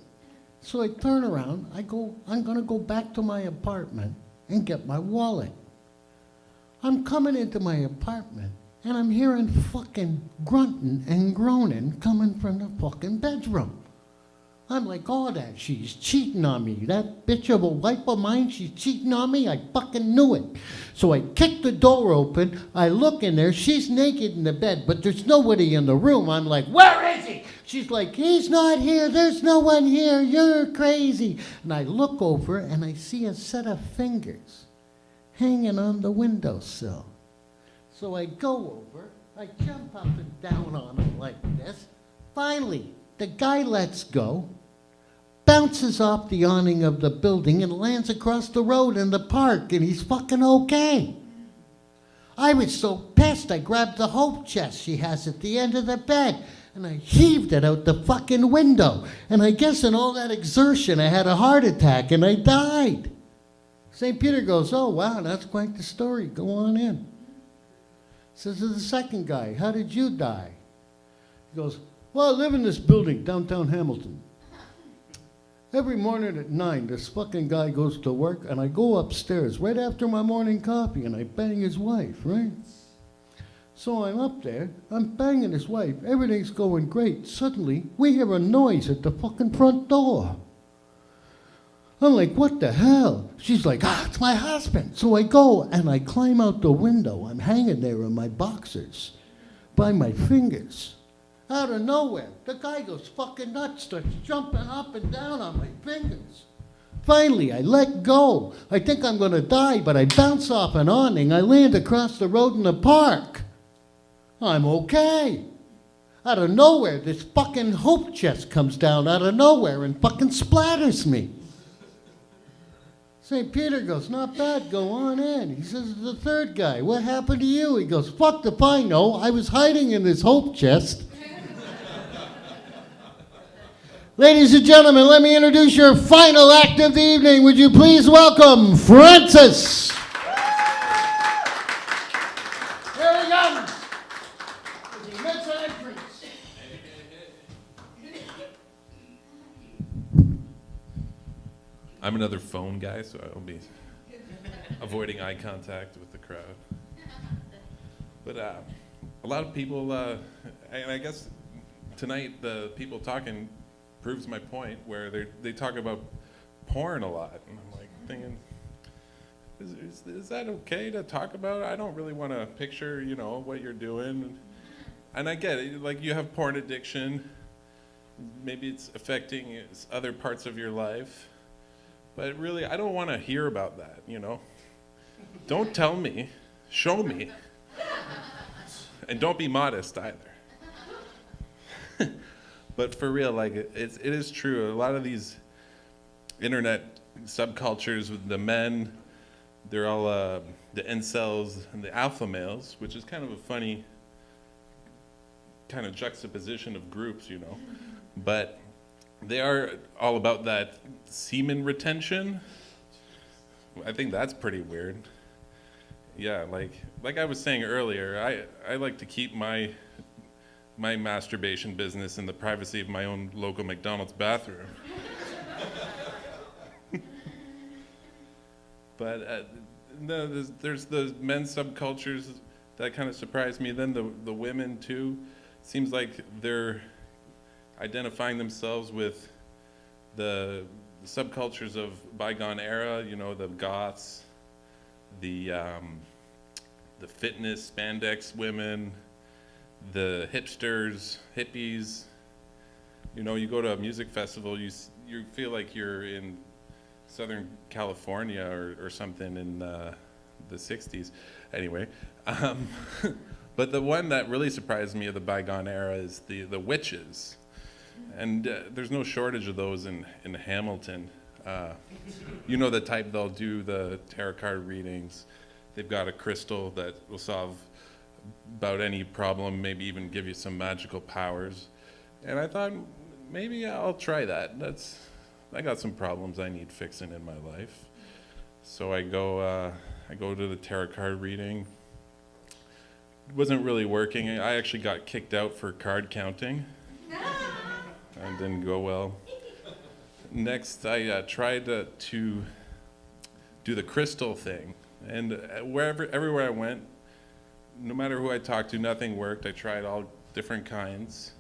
So I turn around, I'm going to go back to my apartment and get my wallet. I'm coming into my apartment, and I'm hearing fucking grunting and groaning coming from the fucking bedroom. I'm like, oh, that she's cheating on me. That bitch of a wife of mine, she's cheating on me. I fucking knew it. So I kick the door open. I look in there. She's naked in the bed, but there's nobody in the room. I'm like, where is he? She's like, he's not here. There's no one here. You're crazy. And I look over, and I see a set of fingers hanging on the windowsill. So I go over. I jump up and down on him like this. Finally, the guy lets go, bounces off the awning of the building and lands across the road in the park, and he's fucking okay. I was so pissed, I grabbed the hope chest she has at the end of the bed, and I heaved it out the fucking window. And I guess in all that exertion, I had a heart attack, and I died. St. Peter goes, oh, wow, that's quite the story. Go on in. Says to the second guy, how did you die? He goes, well, I live in this building, downtown Hamilton. Every morning at 9, this fucking guy goes to work, and I go upstairs right after my morning coffee, and I bang his wife, right? So I'm up there, I'm banging his wife, everything's going great. Suddenly, we hear a noise at the fucking front door. I'm like, what the hell? She's like, it's my husband. So I go and I climb out the window. I'm hanging there in my boxers by my fingers. Out of nowhere, the guy goes fucking nuts, starts jumping up and down on my fingers. Finally, I let go. I think I'm going to die, but I bounce off an awning. I land across the road in the park. I'm okay. Out of nowhere, this fucking hope chest comes down out of nowhere and fucking splatters me. St. Peter goes, not bad, go on in. He says to the third guy, what happened to you? He goes, fuck if I know. I was hiding in this hope chest. Ladies and gentlemen, let me introduce your final act of the evening. Would you please welcome Francis? Here he comes. He makes an entrance. I'm another phone guy, so I'll be avoiding eye contact with the crowd. But a lot of people, and I guess tonight the people talking proves my point, where they talk about porn a lot, and I'm like thinking, is that okay to talk about? I don't really want to picture, what you're doing. And I get it, like you have porn addiction, maybe it's affecting other parts of your life. But really, I don't want to hear about that, Don't tell me, show me. And don't be modest either. But for real, like, it is true. A lot of these internet subcultures with the men, they're all the incels and the alpha males, which is kind of a funny kind of juxtaposition of groups, But they are all about that semen retention. I think that's pretty weird. Yeah, like I was saying earlier, I like to keep my masturbation business in the privacy of my own local McDonald's bathroom. But no, there's the men's subcultures that kind of surprise me. Then the women too. Seems like they're identifying themselves with the subcultures of bygone era, the goths, the fitness spandex women, the hipsters, hippies. You go to a music festival, you feel like you're in Southern California or something in the 60s. Anyway, But the one that really surprised me of the bygone era is the witches. And there's no shortage of those in Hamilton. You know the type, they'll do the tarot card readings. They've got a crystal that will solve about any problem, maybe even give you some magical powers. And I thought, maybe I'll try that. I got some problems I need fixing in my life. So I go to the tarot card reading. It wasn't really working. I actually got kicked out for card counting. And didn't go well. Next, I tried to do the crystal thing. And everywhere I went, no matter who I talked to, nothing worked. I tried all different kinds.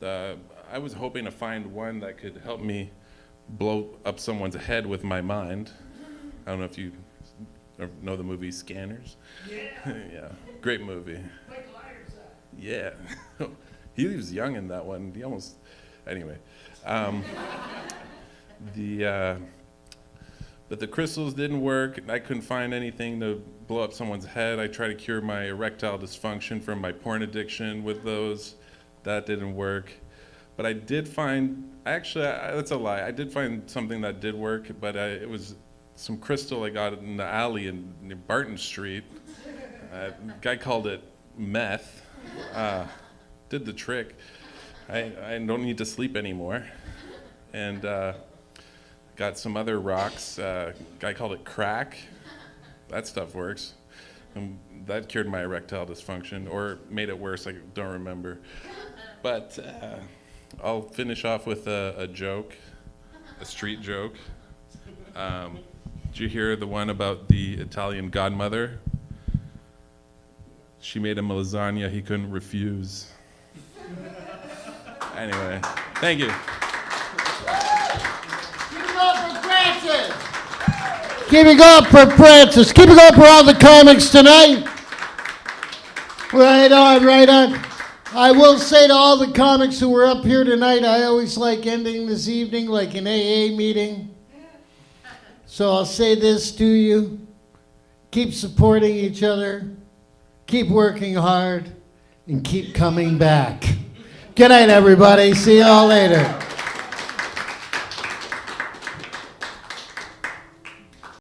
I was hoping to find one that could help me blow up someone's head with my mind. I don't know if you know the movie Scanners. Yeah. Yeah, great movie. Michael Ironside. Yeah. He was young in that one. He almost, anyway. But the crystals didn't work. I couldn't find anything to blow up someone's head. I tried to cure my erectile dysfunction from my porn addiction with those. That didn't work. But I did find, actually, that's a lie. I did find something that did work, but it was some crystal I got in the alley in Barton Street. A guy called it meth. Did the trick. I don't need to sleep anymore. And got some other rocks. Guy called it crack. That stuff works. And that cured my erectile dysfunction, or made it worse, I don't remember. But I'll finish off with a joke, a street joke. Did you hear the one about the Italian godmother? She made him a lasagna he couldn't refuse. Anyway, thank you. Keep it up for Francis. Keep it up for all the comics tonight. Right on, right on. I will say to all the comics who were up here tonight, I always like ending this evening like an AA meeting. So I'll say this to you. Keep supporting each other. Keep working hard. And keep coming back. Good night, everybody. See you all later.